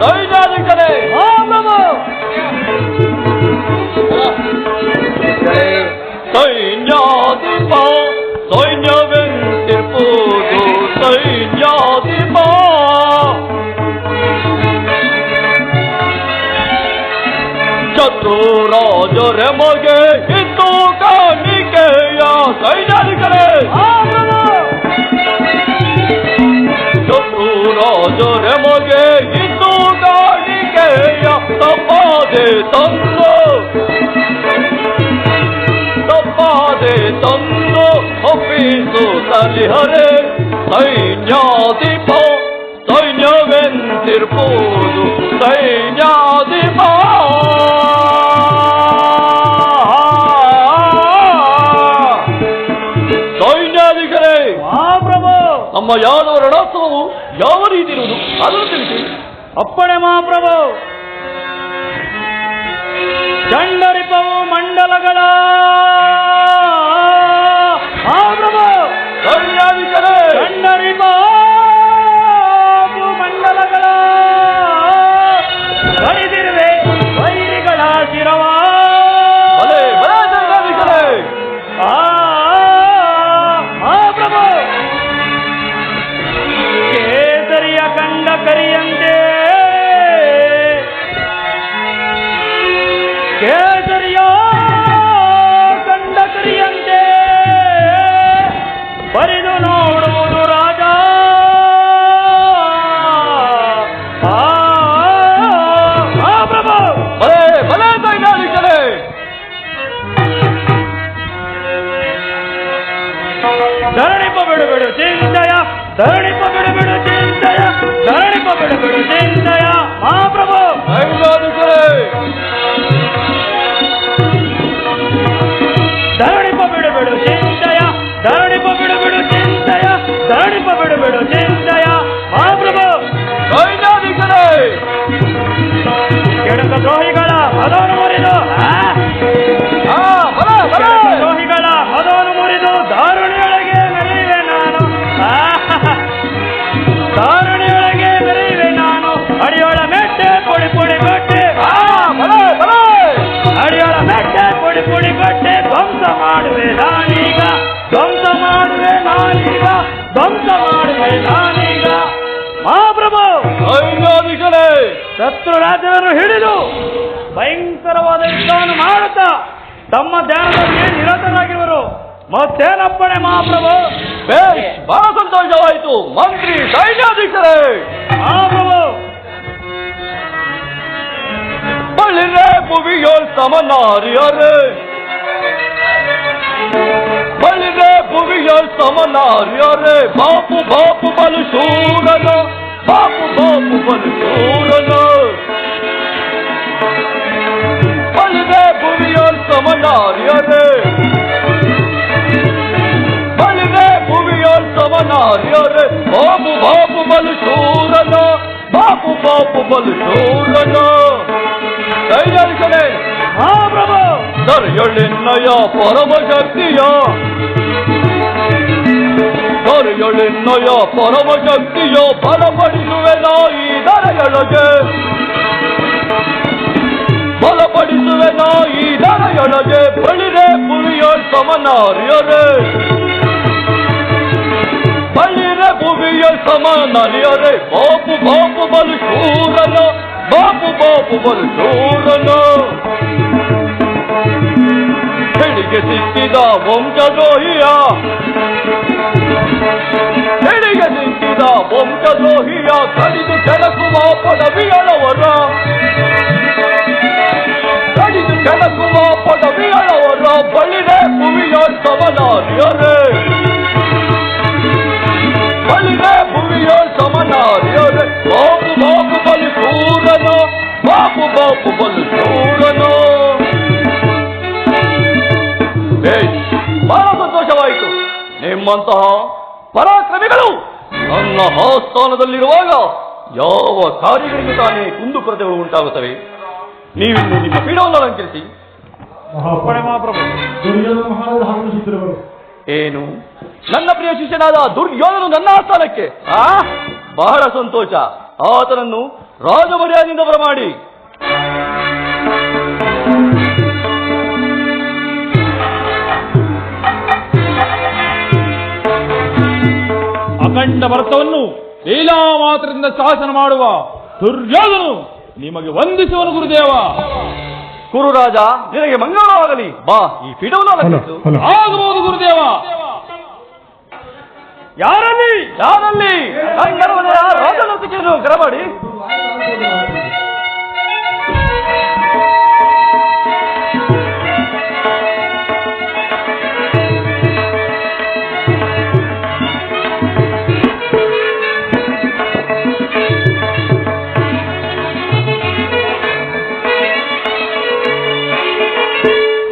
ಸೈನ್ಯಾಧಿಕರೇ ಶತ್ರು ರಾಜರೆಮಗೆ ಇದ್ದು ಕಾಣಿಕೆಯ ಸೈನಿಕರೇ, ಶತ್ರು ರಾಜರೆಮಗೆ ಇದ್ದು ಕಾಣಿಕೆಯ ತಪ್ಪಾದೆ ತಂದು ಒಪ್ಪಿಸು ಸಲಿಹರೆ ಸೈನ್ಯವೆಂತಿರ್ಬೋದು ಸೈನ್ಯಾಧಿಪ ಸೈನ್ಯಾಧಿಕರೇ, ನಮ್ಮ ಯಾದವ ರಣೋತ್ಸವವು ಯಾವ ರೀತಿ ಇರುವುದು ಅದನ್ನು ತಿಳಿಸಿ. ಅಪ್ಪಣೆ ಮಹಾಪ್ರಭು. ಚಂಡರಿಪವು ಮಂಡಲಗಳ ಮಹಾಪ್ರಭು. ಸೈನ್ಯಾಧಿಕರೇ, ಚಂಡರಿಪವು ಮಂಡಲಗಳ ಬಡಿದಿರುವೆ ವೈರಿಗಳ ಶಿರವ. ಸೈನ್ಯಾಧಿಕರೇ, ಮಹಾಪ್ರಭು. ಕೇಸರಿಯ ಕಂಡ ಕರಿಯಂತೆ ಕೇಸರಿಯ ಕಂಡ ಕರಿಯಂತೆ ಬರಿದು ನೋಡುವುದು ರಾಜ. ಪ್ರಭು. ಬಲೆ ಸೈನ್ಯಾಧಿಕರೇ, ಧರಣಿಪ ಬಿಡು ಚಿಂತೆಯ, ಧರಣಿಪ ಬಿಡು ಚಿಂತೆಯ, ಧರಣಿಪ ಬಿಡು ಚಿಂತೆಯ ಮಹಾಪ್ರಭು. ಸೈನ್ಯಾಧಿಕರೇ, ಧರಣಿಪ ಬಿಡು ಚಿಂತೆಯ, ಧರಣಿಪ ಬಿಡು ಚಿಂತೆಯ, ಧರಣಿಪ ಬಿಡು ಚಿಂತೆಯ ಮಹಾಪ್ರಭು. ಸೈನ್ಯಾಧಿಕರೇ, ಕೆಡಕ ದ್ರೋಹಿಗಳ ಮದವನ್ನು ಮುರಿದು ದ್ರೋಹಿಗಳ ಮದವನ್ನು ಮುರಿದು ದಾರುಣಿಯೊಳಗೆ ಮೆರೆಯುವೆ ನಾನು. ದಾರುಣಿಯೊಳಗೆ ಮೆರೆಯುವೆ ನಾನು. ಅಡಿಯೊಳ ಮೆಟ್ಟೆ ಪುಡಿ ಪುಡಿ ಕೊಟ್ಟೆ, ಅಡಿಯೊಳ ಮೆಟ್ಟೆ ಪುಡಿ ಪುಡಿ ಕೊಟ್ಟೆ. ಧ್ವಂಸ ಮಾಡುವೆ ನಾನೀಗ, ಧ್ವಂಸ ಮಾಡುವೆ ನಾನೀಗ, ಧ್ವಂಸ ಮಾಡುವೆ ನಾನೀಗ ಮಹಾಪ್ರಭು. ಸೈನ್ಯಾಧಿಕರೇ, ಶತ್ರು ರಾಜ್ಯವನ್ನು ಹಿಡಿದು ಭಯಂಕರವಾದ ಯುದ್ಧವನ್ನು ಮಾಡುತ್ತಾ ತಮ್ಮ ಧ್ಯಾನದಲ್ಲಿ ನಿರತರಾಗಿರುವರು. ಮತ್ತೇನಪ್ಪಣೆ ಮಹಾಪ್ರಭು? ಬೇಷ್, ಬಹಳ ಸಂತೋಷವಾಯಿತು ಮಂತ್ರಿ ಸೈನ್ಯಾಧಿಕರೇ. ಮಹಾಪ್ರಭು. ಬಳಿರೆ ಭುವಿಯೋಳ್ ಸಮನಾರ್ಯರೇ, ಬಳಿರೆ ಭುವಿಯೋಳ್ ಸಮನಾರ್ಯರೇ, ಬಾಪು ಬಲು ಶೂರನ, ಬಾಪು ಬಲು ಶೂರನ. ಬಳಿರೆ ಭುವಿಯೋಳ್ ಸಮನಾರ್ಯರೇ, ಬಳಿರೆ ಭುವಿಯೋಳ್ ಸಮನಾರ್ಯರೇ, ಬಾಪು ಬಲು ಶೂರನ, ಬಾಪು ಬಲು ಶೂರನ. ಸೈನ್ಯಾಧಿಕರೇ, ಮಹಾಪ್ರಭು. ದರೆಯೊಳೆನ್ನಯ ಪರಮಶಕ್ತಿಯ, ದರೆಯೊಳೆನ್ನಯ ಪರಮಶಕ್ತಿಯ ಬಲಪಡಿಸುವೆ ನಾಯಿ ದರೆಯೊಳಗೆ, ಬಲಪಡಿಸುವೆ ನಾಯಿ ದರೆಯೊಳಗೆ. ಬಳಿರೆ ಭುವಿಯೋಳ್ ಸಮನಾರ್ಯರೇ, ಬಳಿರೆ ಭುವಿಯೋಳ್ ಸಮನಾರ್ಯರೇ, ಬಾಪು ಬಲು ಶೂರನ, ಬಾಪು ಬಲು ಶೂರನ. ಹೆಡಿಗೆ ಸಿಕ್ಕಿದ ವಂಶದ್ರೋಹಿಯ, ಹೆಡಿಗೆ ಸಿಕ್ಕಿದ ವಂಶದ್ರೋಹಿಯ ಕಡಿದು ಕೆಣಕುವ ಪದವಿಯಳವರ, ಕಡಿದು ಕೆಣಕುವ ಪದವಿಯಳವರ. ಬಳಿರೆ ಭುವಿಯೋಳ್ ಸಮನಾರ್ಯರೇ, ಬಳಿರೆ ಭುವಿಯೋಳ್ ಸಮನಾರ್ಯರೇ, ಬಾಪು ಬಲು ಶೂರನ, ಬಾಪು ಬಲು ಶೂರನ. ಬಹಳ ಸಂತೋಷವಾಯಿತು. ನಿಮ್ಮಂತಹ ಪರಾಕ್ರಮಿಗಳು ನನ್ನ ಆಸ್ಥಾನದಲ್ಲಿರುವಾಗ ಯಾವ ಕಾರ್ಯಗಳಿಗೆ ತಾನೇ ಕುಂದುಕೊರತೆಗಳು ಉಂಟಾಗುತ್ತವೆ. ನೀವಿನ್ನು ನಿಮ್ಮ ಪೀಠವನ್ನು ಅಲಂಕರಿಸಿ. ಏನು, ನನ್ನ ಪ್ರಿಯ ಶಿಷ್ಯನಾದ ದುರ್ಯೋಧನು ನನ್ನ ಆಸ್ಥಾನಕ್ಕೆ? ಬಹಳ ಸಂತೋಷ. ಆತನನ್ನು ರಾಜಮರ್ಯಾದೆಯಿಂದ ಬರಮಾಡಿ. ಅಖಂಡ ಭರತವನ್ನು ಲೀಲಾ ಮಾತ್ರದಿಂದ ಶಾಸನ ಮಾಡುವ ದುರ್ಯೋಧನು ನಿಮಗೆ ವಂದಿಸುವನು ಗುರುದೇವ. ಕುರುರಾಜ ನಿನಗೆ ಮಂಗಳವಾಗಲಿ. ಬಾ ಈ ಪೀಠವನ್ನು ಅಲಂಕರಿಸು. ಆಗಬಹುದು ಗುರುದೇವ. ಯಾರಲ್ಲಿ ಯಾರಲ್ಲಿ ಗರ್ವದಯ ರಾಜನಂತಿಕೆಯನ್ನು ಕರಮಾಡಿ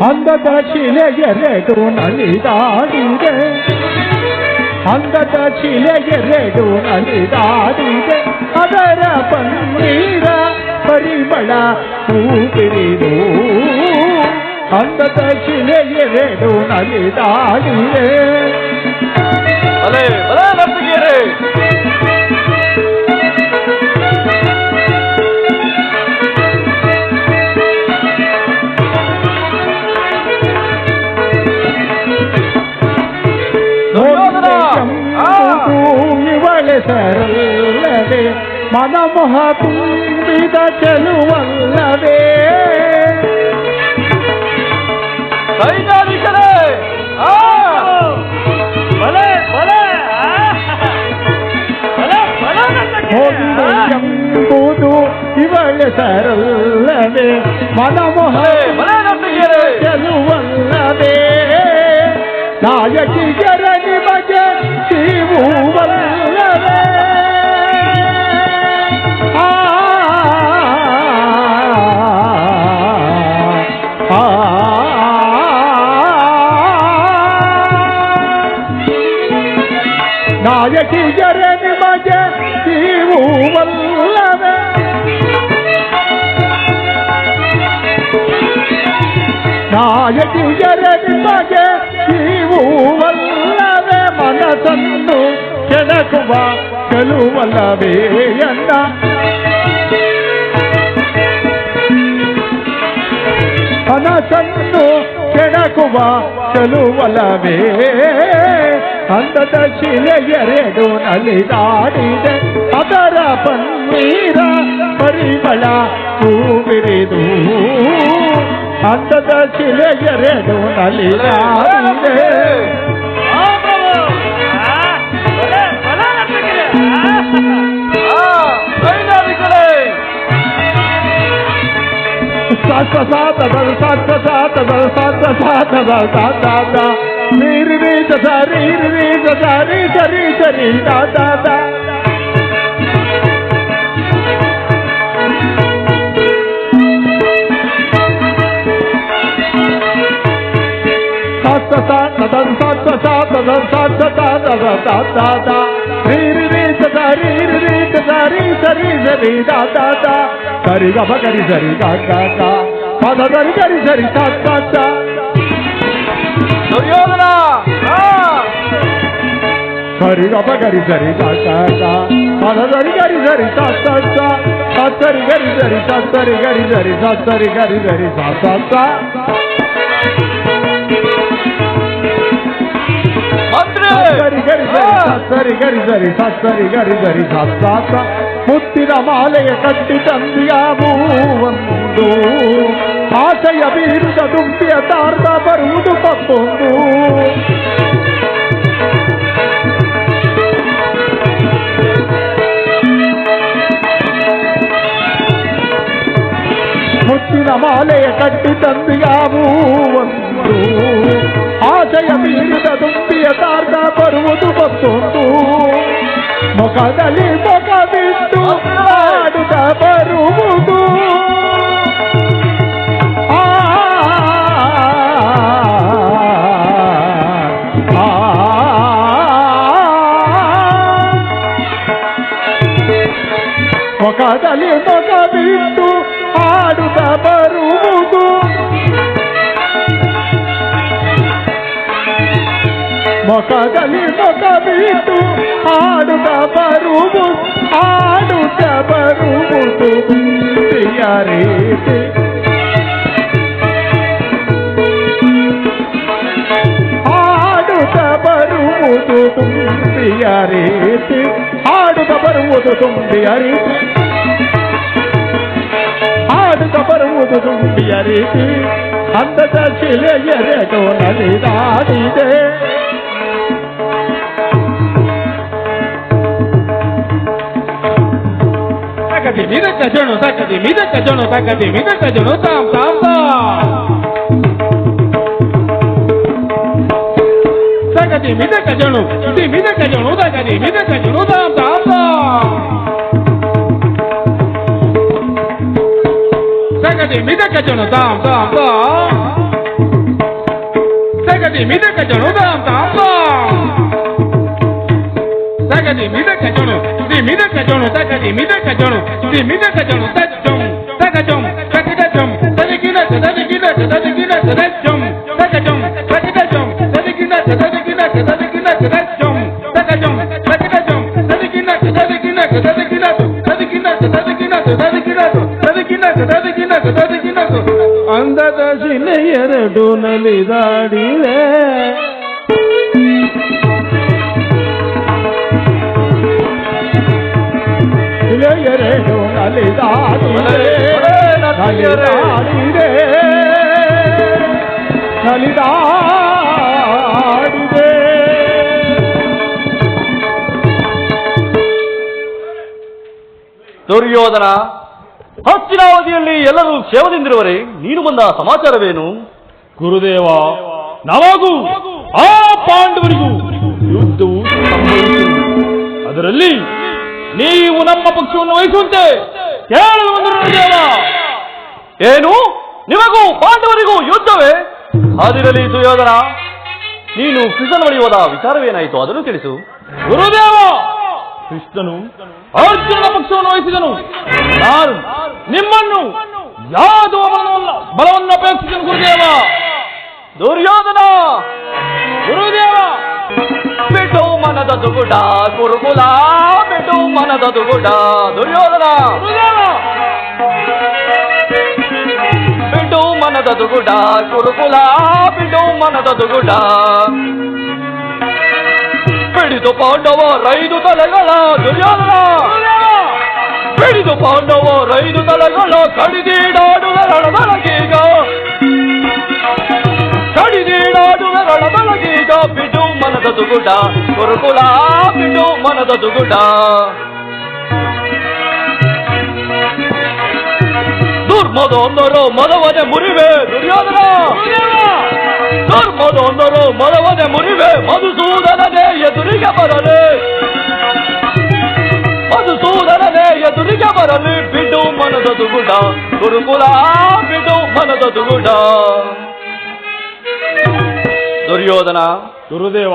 ಅಂದದ ಶಿಲೆಗೆರೆಡು ನಲಿದಾಡಿದೆ, ಅಂದದ ಶಿಲೆಗೆರೆಡು ನಲಿದಾಡಿದೆ, ಅದರ ಪನ್ನೀರ ಪರಿಮಳ ಹೂಬಿರಿದು. ಅಂದದ ಶಿಲೆಗೆರೆಡು ನಲಿದಾಡಿದೆ. ಭಲೆ ಭಲೆ ನರ್ತಿಗೆಯರೇ, ಇವಳೆ ಸರಲ್ಲದೆ ಮನಮೋಹ ತುಂಬಿದ ಚೆಲುವಲ್ಲವೇ. ಸೈನ್ಯಾಧೀಶರೇ, ಎಂಬುದು ಇವಳೆ ಸರಲ್ಲದೆ ಮನಮೋಹ ಚೆಲುವಲ್ಲವೇ. ನಾಯಕಿಯರ ನಿಮಗೆ ಶಿವುವಲ್ಲವೇ. ನಾಯಕಿಯರ ನಿಮಗೆ ಶಿವುವಲ್ಲವೇ. ನಾಯಕಿಯರ ನಿಮಗೆ ಶಿವುವಲ್ಲವೇ. ಮನಸ್ಸನ್ನು ಕೆಣಕುವ ಚೆಲುವಲ್ಲವೇ ಎನ್ನ. ಮನಸ್ಸನ್ನು ಕೆಣಕುವ ಚೆಲುವಲ್ಲವೇ. ಅಂದದ ಶಿಲೆಗೆರೆಡು ನಲಿದಾಡಿದೆ, ಅದರ ಪನ್ನೀರ ಪರಿಮಳ ಹೂಬಿರಿದು. ಅಂದದ ಶಿಲೆಗೆರೆಡು ನಲಿದಾಡಿದೆ. ಸೈನ್ಯಾಧೀಶರೇ, ಸಾತ ಸಾತದ ಸಾತ ಸಾತದ ಸಾತ ಸಾತದ ಸಾತ ನೀರು ರೀತ ಸರಿ ರೀತ ಸರಿ ಸರಿ ಸರಿ ಸಾತ ಸಾತ ಸಾತದ ಸಾತ ಸಾತದ ಸಾತ ಸಾತದ ಸಾತ ನೀರು ರೀತ ಸರಿ ರೀತ ಸರಿ ಸರಿ ಸರಿ ಸಾತ ಸರಿ ಗಮ ಗರಿ ಸರಿ ಕಾಕ ಪದ ಗರಿ ಗರಿ ಸರಿ ಸಾತ ದುರ್ಯೋಧನ, ಸರಿ ಗಮ ಗರಿ ಸರಿ ಕಾಕ ಪದ ಗರಿ ಗರಿ ಸರಿ ಸಾತ ಸರಿ ಗರಿ ಸರಿ ಸರಿ ಗರಿ ಸರಿ ಸರಿ ಗರಿ ಸರಿ ಸಾತ ಸರಿ ಗರಿ ಸರಿ ಗರಿ ಸರಿ ಸರಿ ಗರಿ ಸರಿ ಸಾತ. ಮುತ್ತಿನ ಮಾಲೆಯ ಕಟ್ಟಿ ತಂದಿಯಾವು ಒಂದು, ಆಶಯ ಬೀರುದ ದುಂಬಿಯ ತಾರ್ದ ಬರುವುದು ತಪ್ಪೊಂದು. ಮುತ್ತಿನ ಮಾಲೆಯ ಕಟ್ಟಿ ತಂದಿಯಾವು ಒಂದು, ಆಶಯ ಬೀರುದ ದುಂಬಿಯ ತಾರ್ದ ಬರುವುದು ಮತ್ತೊಂದು. ಮುಖದಲ್ಲಿ ಮುಖ ಬಿಟ್ಟು ಆಡುತ್ತ ಬರುವುದು. ಮುಖದಲ್ಲಿ ಮುಖ ಬಿಟ್ಟು ಆಡುತ್ತ ಬರುವುದು. ಮುಖದಲ್ಲಿ ಮುಖ ಬಿಟ್ಟು ಆಡುತ್ತ ಬರುವುದು. ಆಡುತ್ತ ಬರುವುದು ಪ್ರಿಯ ರೀತಿ. ಆಡುತ್ತ ಬರುವುದು ತುಂಬಿಯ ರೀತಿ. ಆಡುತ್ತ ಬರುವುದು ತುಂಬಿಯ ರೀತಿ. ಆಡುತ್ತ ಬರುವುದು ಒಂದು ದುಂಬಿಯ ರೀತಿ ಅಂದದ ಶಿಲೆಯರೆದು ನಲಿದಾಡಿದೆ. ತಕದಿ ಮಿದಕ ಜಣು ತಕದಿ ಮಿದಕ ಜಣು ತಕದಿ ಮಿದಕ ಜಣು ತಾಂ ತಾಂ ತಾಂ ತಕದಿ ಮಿದಕ ಜಣು ದಿ ಮಿದಕ ಜಣು ತಕದಿ ಮಿದಕ ಜಣು ತಾಂ ತಾಂ ತಾಂ ತಕದಿ ಮಿದಕ ಜಣು ತಾಂ ತಾಂ ತಾಂ ತಕದಿ ಮಿದಕ ಜಣು ತಾಂ ತಾಂ ತಾಂ ತಕದಿ ಮಿದಕ ಜಣು ದಿ ಮಿದಕ ಜಣು ತಕದಿ ಮಿದಕ ಜಣು ದಿ ಮಿದಕ ಜಣು ತಜ್ಜಂ ತಕಜಂ ತಕಜಂ ತದಗಿನ ತದಗಿನ ತದಗಿನ ತದಜಂ ತಕಜಂ ತಕಜಂ ತದಗಿನ ತದಗಿನ ತದಗಿನ ತದಜಂ ತಕಜಂ ತಕಜಂ ತದಗಿನ ತದಗಿನ ತದಗಿನ ತದಗಿನ ತದಗಿನ ತದಗಿನ ತದಗಿನ ತದಗಿನ ತದಗಿನ ಅಂದದ ಶಿಲೆಯರೆದು ನಲಿದಾಡಿದೆ. ಶಿಲೆಯರೆದು ನಲಿದಾಡಿದೆ ನಲಿದಾಡಿದೆ ನಲಿದಾಡಿದೆ. ದುರ್ಯೋಧನ, ಹಸ್ತಿನಾವತಿಯಲ್ಲಿ ಎಲ್ಲರೂ ಕ್ಷೇಮದಿಂದಿರುವರೆ ನೀನು ಬಂದ ಸಮಾಚಾರವೇನು? ಗುರುದೇವ, ನಮಗೂ ಆ ಪಾಂಡವರಿಗೂ ಯುದ್ಧವು ಸಂಭವಿಸಿದೆ. ಅದರಲ್ಲಿ ನೀವು ನಮ್ಮ ಪಕ್ಷವನ್ನು ವಹಿಸುವಂತೆ ಕೇಳಲು ಬಂದರು ಗುರುದೇವ. ಏನು, ನಿಮಗೂ ಪಾಂಡವರಿಗೂ ಯುದ್ಧವೇ? ಅದಿರಲಿ ದುರ್ಯೋಧನ, ನೀನು ಕೃಷ್ಣನ ಬಳಿ ಹೋದ ವಿಚಾರವೇನಾಯಿತು ಅದನ್ನು ತಿಳಿಸು. ಗುರುದೇವ, ಕೃಷ್ಣನು ಅರ್ಜುನನ ಪಕ್ಷವನ್ನು ವಹಿಸಿದನು. ನಾನು ನಿಮ್ಮನ್ನು ಯಾವುದೋ ಬಲವನ್ನು ಅಪೇಕ್ಷಿಸನು ಗುರುದೇವ. ದುರ್ಯೋಧನ, ಗುರುದೇವ, ಬಿಟ್ಟು ಮನದ ದುಗುಡ ಗುರುಕುಲ, ಬಿಟ್ಟು ಮನದ ದುಗುಡ. ದುರ್ಯೋಧನ, ಬಿಟ್ಟು ಮನದ ದುಗುಡ ಗುರುಕುಲ, ಬಿಟ್ಟು ಮನದ ದುಗುಡ. ಬಿಡಿದು ಪಾಂಡವರೈದು ತಲೆಗಳ ದುರ್ಯೋಧನ, ಬಿಡಿದು ಪಾಂಡವರೈದು ತಲೆಗಳ ಕಡಿದೀಡಾಡುವ ರಣದೊಳಗೀಗ, ಕಡಿದೀಡಾಡುವ ರಣದೊಳಗೀಗ. ಬಿಡು ಮನದ ದುಗುಡ ಗುರುಕುಲ, ಬಿಡು ಮನದ ದುಗುಡ. ದುರ್ಮದೊಂದರು ಮದವನೆ ಮುರಿವೆ ದುರ್ಯೋಧನ, ಧರ್ಮದೊಂದರು ಮದವನೆ ಮುರಿವೆ. ಮಧುಸೂದನನೇ ಎದುರಿಗೆ ಬರಲಿ, ಮಧುಸೂದನನೇ ಎದುರಿಗೆ ಬರಲಿ. ಬಿಡು ಮನದ ದುಗುಡ ಗುರುಕುಲ, ಬಿಡು ಮನದ ದುಗುಡ. ದುರ್ಯೋಧನ, ಗುರುದೇವ,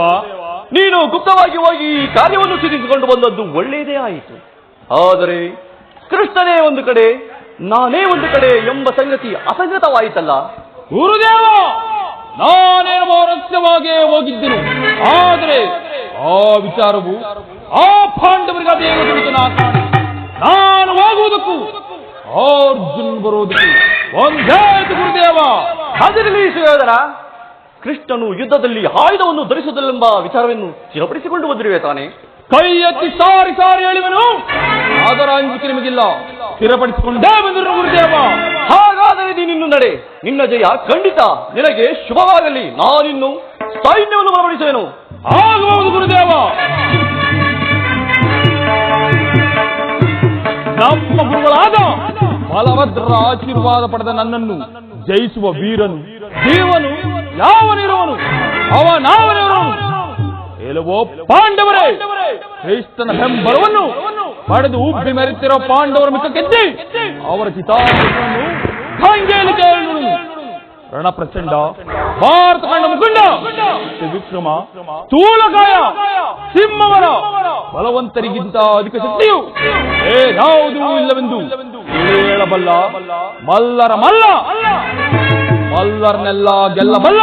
ನೀನು ಗುಪ್ತವಾಗಿ ಹೋಗಿ ಈ ಕಾರ್ಯವನ್ನು ಸಿದ್ಧಿಸಿಕೊಂಡು ಬಂದದ್ದು ಒಳ್ಳೆಯದೇ ಆಯಿತು. ಆದರೆ ಕೃಷ್ಣನೇ ಒಂದು ಕಡೆ ನಾನೇ ಒಂದು ಕಡೆ ಎಂಬ ಸಂಗತಿ ಅಸಂಗತವಾಯಿತಲ್ಲ. ಗುರುದೇವ, ನಾನೇನು ರಹಸ್ಯವಾಗಿಯೇ ಹೋಗಿದ್ದೆನು. ಆದರೆ ಆ ವಿಚಾರವು ಆ ಪಾಂಡವರಿಗೆ ಅದೇನು ತಿಳಿತು. ನಾನು ಹೋಗುವುದಕ್ಕೂ ಅರ್ಜುನ್ ಬರುವುದಕ್ಕೂ ಒಂದೇ ಗುರುದೇವ. ಅದರಲ್ಲಿ ಸುಯೋಧನ, ಕೃಷ್ಣನು ಯುದ್ಧದಲ್ಲಿ ಆಯುಧವನ್ನು ಧರಿಸುವುದಿಲ್ಲೆಂಬ ವಿಚಾರವನ್ನು ಸ್ಥಿರಪಡಿಸಿಕೊಂಡು ಬಂದಿರುವೆ ತಾನೆ? ಕೈ ಎತ್ತಿ ಸಾರಿ ಸಾರಿ ಹೇಳಿವನು. ಅದರ ಅಂಜಿಕೆ ನಿಮಗಿಲ್ಲ, ಸ್ಥಿರಪಡಿಸಿಕೊಂಡೇ ಬಂದರು ಗುರುದೇವ. ಹಾಗಾದರೆ ನೀನಿನ್ನು ನಡೆ, ನಿನ್ನ ಜಯ ಖಂಡಿತ ನಿನಗೆ ಶುಭವಾಗಲಿ. ನಾನಿನ್ನು ಸೈನ್ಯವನ್ನು ಬಲಪಡಿಸುವೆನು. ಆಗಬಹುದು ಗುರುದೇವ. ನಮ್ಮ ಗುರುಗಳಾದ ಬಲಭದ್ರ ಆಶೀರ್ವಾದ ಪಡೆದ ನನ್ನನ್ನು ಜಯಿಸುವ ವೀರನು ದೇವನು ಯಾವನಿರುವನು, ಅವನಾವನಿರುವನು. ಎಲ್ಲವೋ ಪಾಂಡವರೇ, ಕ್ರಿಸ್ತನ ಬೆಂಬಲವನ್ನು ಪಡೆದು ಉಬ್ಬಿ ಮೆರೆತಿರೋ ಪಾಂಡವರ ಮಿಕ್ಕ ಗೆದ್ದಿ ಅವರ ಚಿತಾವನ್ನು ಗಂಗೆಯಲ್ಲಿ ಕೇಳು. ರಣಪ್ರಚಂಡ, ಭಾರತ ಕಂಡ ಮುಖಂಡ ವಿಕ್ರಮ, ಸ್ಥೂಲಕಾಯ, ಸಿಂಹವರ ಬಲವಂತರಿಗಿಂತ ಅಧಿಕ ಶಕ್ತಿಯು ಯಾವುದೂ ಇಲ್ಲವೆಂದು ಹೇಳಬಲ್ಲ ಮಲ್ಲರ ಮಲ್ಲ, ಮಲ್ಲರನ್ನೆಲ್ಲ ಗೆಲ್ಲಬಲ್ಲ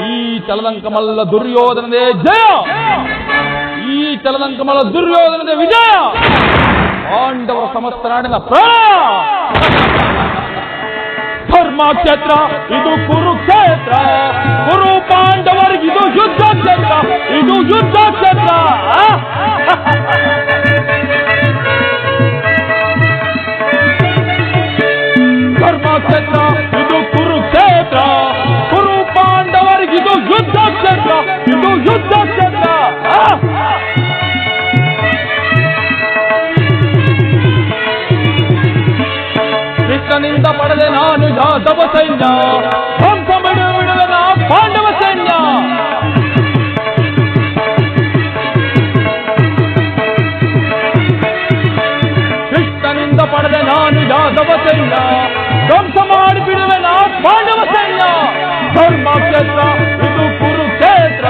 ಈ ಚಲದಂಕಮಲ್ಲ ದುರ್ಯೋಧನದೇ ಜಯ, ಈ ಚಲದಂಕಮಲ್ಲ ದುರ್ಯೋಧನದೇ ವಿಜಯ. ಪಾಂಡವರ ಸಮಸ್ತ ನಾಡಿನ ಪ್ರಾಣ. ಧರ್ಮಕ್ಷೇತ್ರ ಇದು ಕುರುಕ್ಷೇತ್ರ, ಕುರು ಪಾಂಡವರಿಗೆ ಇದು ಯುದ್ಧ ಕ್ಷೇತ್ರ, ಇದು ಯುದ್ಧ ಕ್ಷೇತ್ರ. ಧರ್ಮ ಧರ್ಮಕ್ಷೇತ್ರ ಇದು ಕುರುಕ್ಷೇತ್ರ, ಕುರು ಪಾಂಡವರಿಗಿದು ಯುದ್ಧ ಕ್ಷೇತ್ರ, ಇದು ಯುದ್ಧ ಕ್ಷೇತ್ರ. ಕೃಷ್ಣನಿಂದ ಪಡೆದೆ ನಾನು ಯಾದವ ಸೈನ್ಯ, ಧ್ವಂಸ ಬಿಡುವೆ ನಾ ಪಾಂಡವ ಸೈನ್ಯ. ಕೃಷ್ಣನಿಂದ ಪಡೆದೆ ನಾನು ಯಾದವ ಸೈನ್ಯ, ಧ್ವಂಸ ಮಾಡಿ ಬಿಡುವೆ ನಾ ಪಾಂಡವ ಸೈನ್ಯ. ಧರ್ಮಕ್ಷೇತ್ರ ಇದು ಕುರುಕ್ಷೇತ್ರ,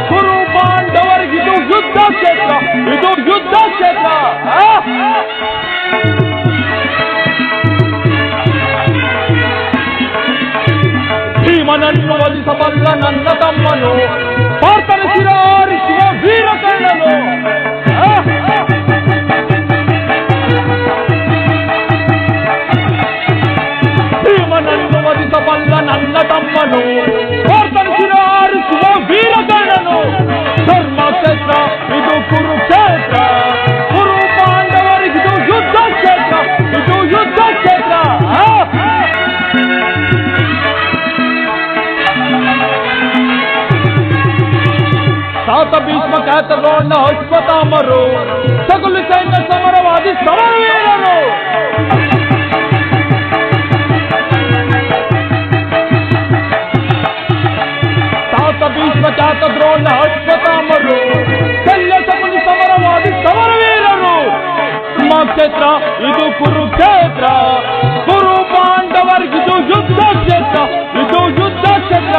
ಕುರು ಪಾಂಡವರಿಗಿದು ಯುದ್ಧ ಕ್ಷೇತ್ರ, ಇದು ಯುದ್ಧ ಕ್ಷೇತ್ರ. ಭೀಮನನ್ನು ವಧಿಸಬಲ್ಲ ನನ್ನ ತಮ್ಮನು, ಪಾರ್ಥನ ಶಿರಾರಿಸುವ ವೀರಕರ್ಣನು. ಭೀಮನನ್ನು ವಧಿಸಬಲ್ಲ ನನ್ನ ತಮ್ಮನು, ಪಾರ್ಥನ ಶಿರಾರಿಸುವ ವೀರಕರ್ಣನು. ಧರ್ಮಕ್ಷೇತ್ರ ಇದು ಕುರುಕ್ಷೇತ್ರ, ಕುರು ಪಾಂಡವರಿಗಿದು ಯುದ್ಧ ಕ್ಷೇತ್ರ, ಇದು ಯುದ್ಧ ಕ್ಷೇತ್ರ. ಸಾತ ಭೀಷ್ಮ ಖ್ಯಾತ ದ್ರೋಣ ಅಶ್ವತ್ಥಾಮರು, ಸಕಲ ಸೈನ್ಯ ಸಮರವಾದಿ ಸಮರವೀರರು. ಸಾತ ಭೀಷ್ಮ ಖ್ಯಾತ ದ್ರೋಣ ಅಶ್ವತ್ಥಾಮರು, ಶಲ್ಯ ಸಮುನಿ ಸಮರವಾದಿ ಸಮರವೀರರು. ಧರ್ಮಕ್ಷೇತ್ರ ಇದು ಕುರುಕ್ಷೇತ್ರ, ಕುರು ಪಾಂಡವರಿಗಿದು ಯುದ್ಧ ಕ್ಷೇತ್ರ, ಇದು ಯುದ್ಧ ಕ್ಷೇತ್ರ.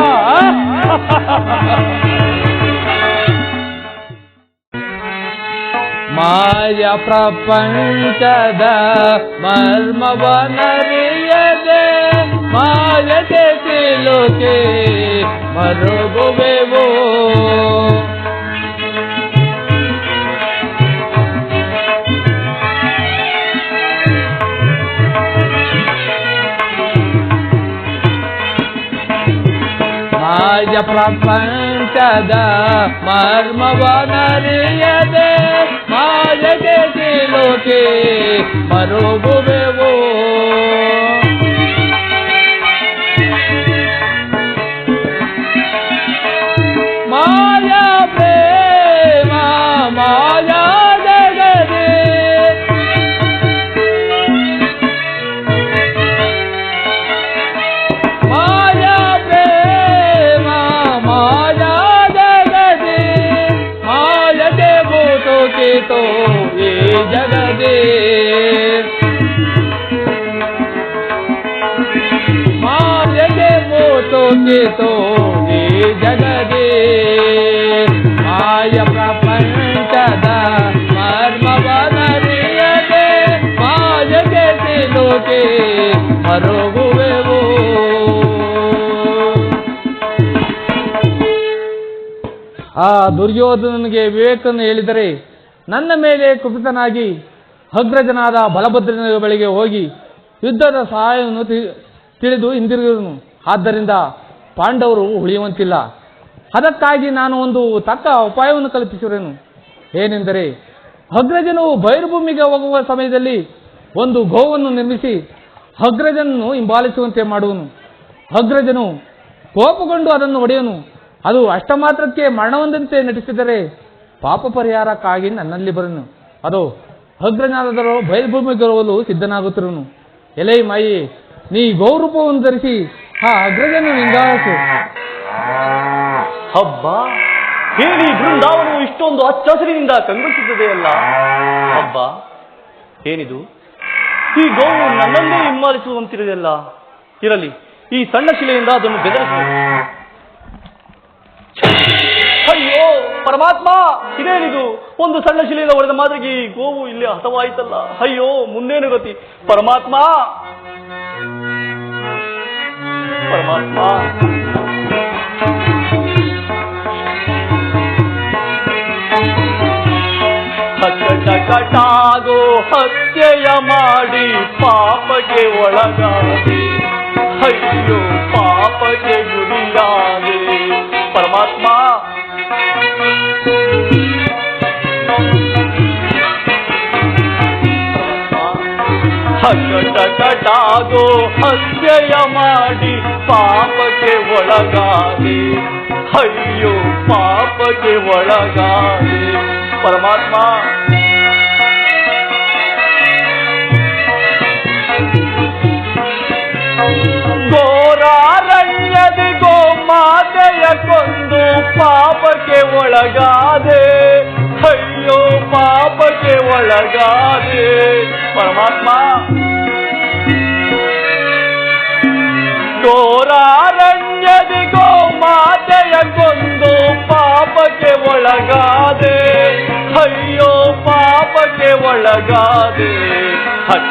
ಮಾಯ ಪ್ರಪಂಚದ ಮರ್ಮವನರಿಯದೆ ಮಾಯತೆ ಸಿಲುಕೆ ಮರುಗುವೆವು. ಮಾಯ ಪ್ರಪಂಚದ ಮರ್ಮವನರಿಯದೆ ಮಾಯಗೆ ಸಿಲುಕೆ ಮರುಗುವೆವು. ಮಾಯಾ ಪ್ರೇಮ ಮಾಯಾ ಜಗದೆ, ಮಾಯಾ ಪ್ರೇಮ ಮಾಯಾ ಜಗದೆ, ಮಾಯಗೆ ಭೂತೋಕೆ ತೋ ಈ ಜಗದೆ. ಮಾಯಗೆ ಭೂತೋಕೆ ತೋ ಈ ಜಗದೆ. ಮಾಯ ಪ್ರಪಂಚದ ಮರ್ಮವನರಿಯದೆ ಮಾಯಗೆ ಸಿಲುಕೆ ಮರುಗುವೆವು. ಆ ದುರ್ಯೋಧನನಿಗೆ ವಿವೇಕವನ್ನು ಹೇಳಿದರೆ ನನ್ನ ಮೇಲೆ ಕುಪಿತನಾಗಿ ಅಗ್ರಜನಾದ ಬಲಭದ್ರನ ಬಳಿಗೆ ಹೋಗಿ ಯುದ್ಧದ ಸಹಾಯವನ್ನು ತಿಳಿದು ಹಿಂದಿರುಗಿದನು. ಆದ್ದರಿಂದ ಪಾಂಡವರು ಉಳಿಯುವಂತಿಲ್ಲ. ಅದಕ್ಕಾಗಿ ನಾನು ಒಂದು ತಕ್ಕ ಉಪಾಯವನ್ನು ಕಲ್ಪಿಸಿರುವೆನು. ಏನೆಂದರೆ, ಅಗ್ರಜನು ಬೈರುಭೂಮಿಗೆ ಹೋಗುವ ಸಮಯದಲ್ಲಿ ಒಂದು ಗೋವನ್ನು ನಿರ್ಮಿಸಿ ಅಗ್ರಜನನ್ನು ಹಿಂಬಾಲಿಸುವಂತೆ ಮಾಡುವನು. ಅಗ್ರಜನು ಕೋಪಗೊಂಡು ಅದನ್ನು ಒಡೆಯನು. ಅದು ಅಷ್ಟ ಮಾತ್ರಕ್ಕೆ ಮರಣವಂದಂತೆ ನಟಿಸಿದರೆ ಪಾಪ ಪರಿಹಾರಕ್ಕಾಗಿ ನನ್ನಲ್ಲಿ ಬರನು. ಅದು ಅಗ್ರಜನಾದರೂ ಬೈರುಭೂಮಿಗೆ ಹೋಗಲು ಸಿದ್ಧನಾಗುತ್ತಿರುವನು. ಎಲೈ ಮಾಯಿ, ನೀ ಗೌರೂಪವನ್ನು ಧರಿಸಿ ಆ ಅಗ್ರಜನ ನಿಂದಾಸು. ಹಬ್ಬ ಹೇಳಿ ಬೃಂದಾವನವು ಇಷ್ಟೊಂದು ಹಚ್ಚಹಸಿರಿನಿಂದ ಕಂಗೊಳಿಸುತ್ತದೆಯಲ್ಲ. ಹಬ್ಬ ಏನಿದು? ಈ ಗೋವು ನನ್ನನ್ನೇ ಹಿಂಬಾಲಿಸುವಂತಿರಲಿಲ್ಲ. ಇರಲಿ, ಈ ಸಣ್ಣ ಶಿಲೆಯಿಂದ ಅದನ್ನು ಬೆದರಿಸಬೇಕು. ಅಯ್ಯೋ ಪರಮಾತ್ಮ, ಇದೇನಿದು? ಒಂದು ಸಣ್ಣ ಶಿಲೆಯಿಂದ ಹೊಡೆದ ಮಾತ್ರಕ್ಕೆ ಈ ಗೋವು ಇಲ್ಲಿ ಹತವಾಯಿತಲ್ಲ. ಅಯ್ಯೋ, ಮುಂದೇನು ಗತಿ? ಪರಮಾತ್ಮ ಪರಮಾತ್ಮ ಕಟಾಗೋ ಹತ್ಯೆಯ ಮಾಡಿ ಪಾಪಕ್ಕೆ ಒಳಗಾದೆ. ಅಯ್ಯೋ ಪಾಪಕ್ಕೆ ಗುರಿಯಾದೆ. ಪರಮಾತ್ಮ ಕಟಕಟಾಗೋ ಹತ್ಯೆಯ ಮಾಡಿ ಪಾಪಕ್ಕೆ ಒಳಗಾದೆ, ಅಯ್ಯೋ ಪಾಪಕ್ಕೆ ಒಳಗಾದೆ. ಪರಮಾತ್ಮ ಘೋರಾರಣ್ಯದ ಗೋಮಾತೆಯ ಕೊಂದು ಪಾಪಕ್ಕೆ ಒಳಗಾದೆ, ಅಯ್ಯೋ ಪಾಪಕ್ಕೆ ಒಳಗಾದೆ. ಪರಮಾತ್ಮ ಘೋರಾರಣ್ಯದ ಗೋಮಾತೆಯ ಕೊಂದು ಪಾಪಕ್ಕೆ ಒಳಗಾದೆ, ಅಯ್ಯೋ ಪಾಪಕ್ಕೆ ಒಳಗಾದೆ.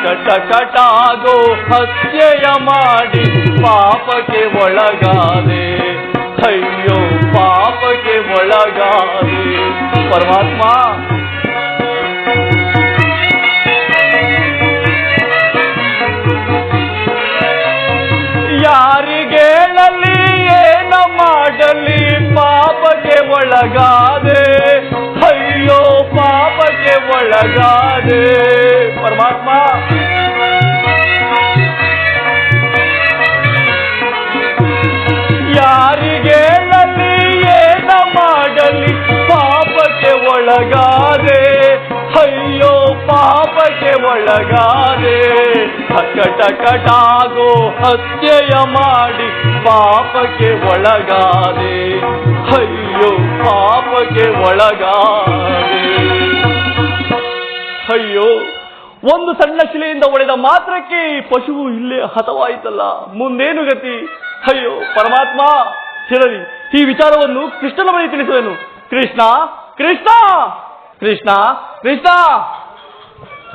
ಕಟಕಟಾಗೋ ಹತ್ಯೆಯ ಮಾಡಿ ಪಾಪಕ್ಕೆ ಒಳಗಾದೆ, ಅಯ್ಯೋ ಪಾಪಕ್ಕೆ ಒಳಗಾದೆ. ಪರಮಾತ್ಮ ಯಾರಿಗೇಳಲಿ ಏನ ಮಾಡಲಿ ಪಾಪಕ್ಕೆ ಒಳಗಾದೆ, ಅಯ್ಯೋ ಪಾಪಕ್ಕೆ ಒಳಗಾದೆ. ಪರಮಾತ್ಮ ಯಾರಿಗೇಳಲಿ ಏನ ಮಾಡಲಿ ಪಾಪಕ್ಕೆ ಒಳಗಾದೆ, ಅಯ್ಯೋ ಪಾಪಕ್ಕೆ ಒಳಗಾದೆ. ಕಟಕಟಾಗೋ ಹತ್ಯೆಯ ಮಾಡಿ ಪಾಪಕ್ಕೆ ಒಳಗಾದೆ, ಅಯ್ಯೋ ಪಾಪಕ್ಕೆ ಒಳಗಾದೆ. ಅಯ್ಯೋ ಒಂದು ಸಣ್ಣ ಶಿಲೆಯಿಂದ ಒಡೆದ ಮಾತ್ರಕ್ಕೆ ಈ ಪಶುವು ಇಲ್ಲೇ ಹತವಾಯಿತಲ್ಲ, ಮುಂದೇನು ಗತಿ? ಅಯ್ಯೋ ಪರಮಾತ್ಮ, ಹೇಳಲಿ ಈ ವಿಚಾರವನ್ನು ಕೃಷ್ಣನ ಬಳಿ ತಿಳಿಸುವೆನು. ಕೃಷ್ಣ ಕೃಷ್ಣ ಕೃಷ್ಣ ಕೃಷ್ಣ.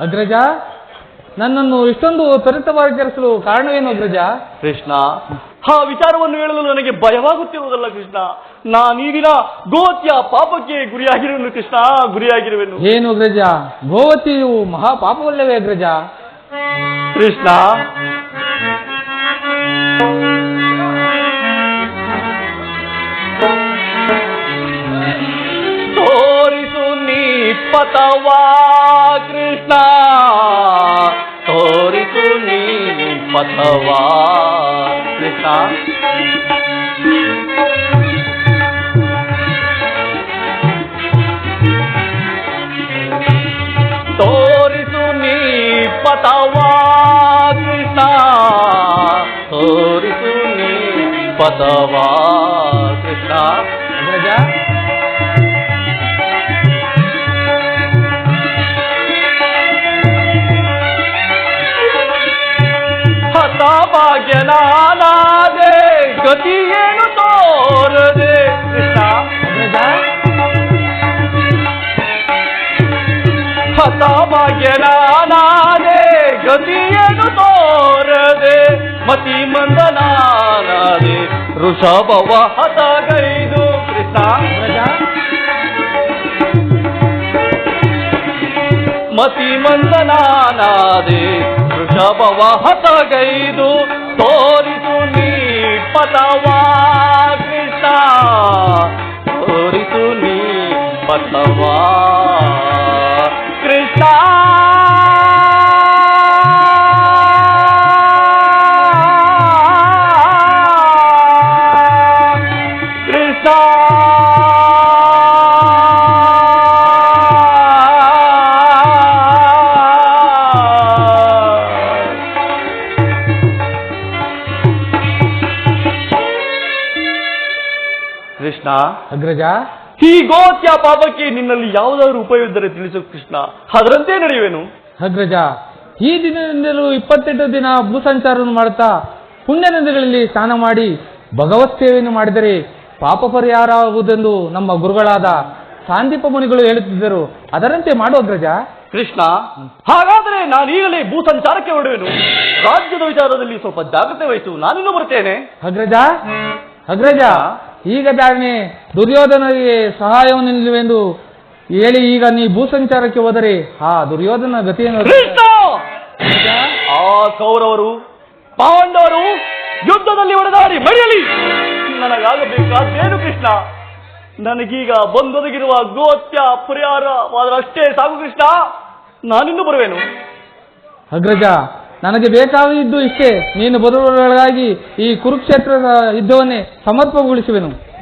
ಅಗ್ರಜ, ನನ್ನನ್ನು ಇಷ್ಟೊಂದು ತ್ವರಿತವಾಗಿ ಕರೆಸಲು ಕಾರಣವೇನು ಅಗ್ರಜ? ಕೃಷ್ಣ, ಆ ವಿಚಾರವನ್ನು ಹೇಳಲು ನನಗೆ ಭಯವಾಗುತ್ತಿರುವುದಲ್ಲ ಕೃಷ್ಣ. ನಾನೀ ದಿನ ಗೋಹತ್ಯ ಪಾಪಕ್ಕೆ ಗುರಿಯಾಗಿರುವೆನು ಕೃಷ್ಣ, ಗುರಿಯಾಗಿರುವೆನು. ಏನು ಅಗ್ರಜ, ಗೋವತಿಯು ಮಹಾಪಾಪವಲ್ಲವೇ ಅಗ್ರಜ? ಕೃಷ್ಣ, ತೋರಿಸು ನೀ ಪಥವಾ ಕೃಷ್ಣ, ತೋರಿಸು ನೀ ಪಥವಾ ಕೃಷ್ಣ. ತೋರಿಸು ನೀ ಪಥವಾ ಕೃಷ್ಣ, ತೋರಿಸು ನೀ ಪಥವಾ ಕೃಷ್ಣ. ಅಗ್ರಜ, ಹತಭಾಗ್ಯನಾದೆ ಗತಿಯೇನು ತೋರದೆ ಕೃಷ್ಣ. ಹತಭಾಗ್ಯನಾದೆ ಗತಿಯೇನು ತೋರದೆ, ಮತಿ ಮಂದನಾದೆ ಋಷಭವ ಹತಗೈದು ಕೃಷ್ಣ. ಮತಿ ಮಂದನಾದೆ ವೃಷಭವ ಹತಗೈದು, ತೋರಿಸು ನೀ ಪಥವಾ ಕೃಷ್ಣ, ತೋರಿಸು ನೀ ಪಥವಾ ಕೃಷ್ಣ. ಕೃಷ್ಣ ಕೃಷ್ಣ. ಅಗ್ರಜ, ಈ ಗೋಹತ್ಯ ಪಾಪಕ್ಕೆ ನಿನ್ನಲ್ಲಿ ಯಾವುದಾದ್ರೂ ಉಪಯೋಗಿದ್ದರೆ ತಿಳಿಸು ಕೃಷ್ಣ, ಅದರಂತೆ ನಡೆಯುವೆನು. ಅಗ್ರಜ, ಈ ದಿನದಿಂದಲೂ 28 ದಿನ ಭೂಸಂಚಾರವನ್ನು ಮಾಡುತ್ತಾ ಪುಣ್ಯ ನದಿಗಳಲ್ಲಿ ಸ್ನಾನ ಮಾಡಿ ಭಗವತ್ ಸೇವೆಯನ್ನು ಮಾಡಿದರೆ ಪಾಪ ಪರಿಹಾರ ಆಗುವುದೆಂದು ನಮ್ಮ ಗುರುಗಳಾದ ಸಾಂದೀಪ ಮುನಿಗಳು ಹೇಳುತ್ತಿದ್ದರು. ಅದರಂತೆ ಮಾಡು ಅಗ್ರಜ. ಕೃಷ್ಣ, ಹಾಗಾದರೆ ನಾನೀಗಲೇ ಭೂಸಂಚಾರಕ್ಕೆ ಹೊರಡುವೆನು. ರಾಜ್ಯದ ವಿಚಾರದಲ್ಲಿ ಸ್ವಲ್ಪ ಜಾಗ್ರತೆ ವಹಿಸು, ನಾನಿನ್ನೂ ಬರ್ತೇನೆ. ಅಗ್ರಜ, ಅಗ್ರಜ, ಈಗ ತಾನೇ ದುರ್ಯೋಧನಿಗೆ ಸಹಾಯವನ್ನು ನಿಲ್ಲುವೆಂದು ಹೇಳಿ ಈಗ ನೀ ಭೂಸಂಚಾರಕ್ಕೆ ಹೋದರೆ ಆ ದುರ್ಯೋಧನ ಗತಿಯನ್ನು ಕೃಷ್ಣ, ಆ ಕೌರವರು ಪಾಂಡವರು ಯುದ್ಧದಲ್ಲಿ ಹೊಡೆದಾಡಿ ಮರೆಯಲಿ. ನನಗಾಗಬೇಕಾದ್ದೇನು ಕೃಷ್ಣ? ನನಗೀಗ ಬಂದೊದಗಿರುವ ಗೋಹತ್ಯ ಪರಿಹಾರವಾದರಷ್ಟೇ ಸಾಕು ಕೃಷ್ಣ, ನಾನಿನ್ನೂ ಬರುವೆನು. ಅಗ್ರಜ, ನನಗೆ ಬೇಕಾಗಿದ್ದು ಇಷ್ಟೇ. ನೀನು ಬರುವವರೆಗಾಗಿ ಈ ಕುರುಕ್ಷೇತ್ರದ ಯುದ್ಧವನ್ನೇ ಸಮರ್ಪಗೊಳಿಸುವೆನು.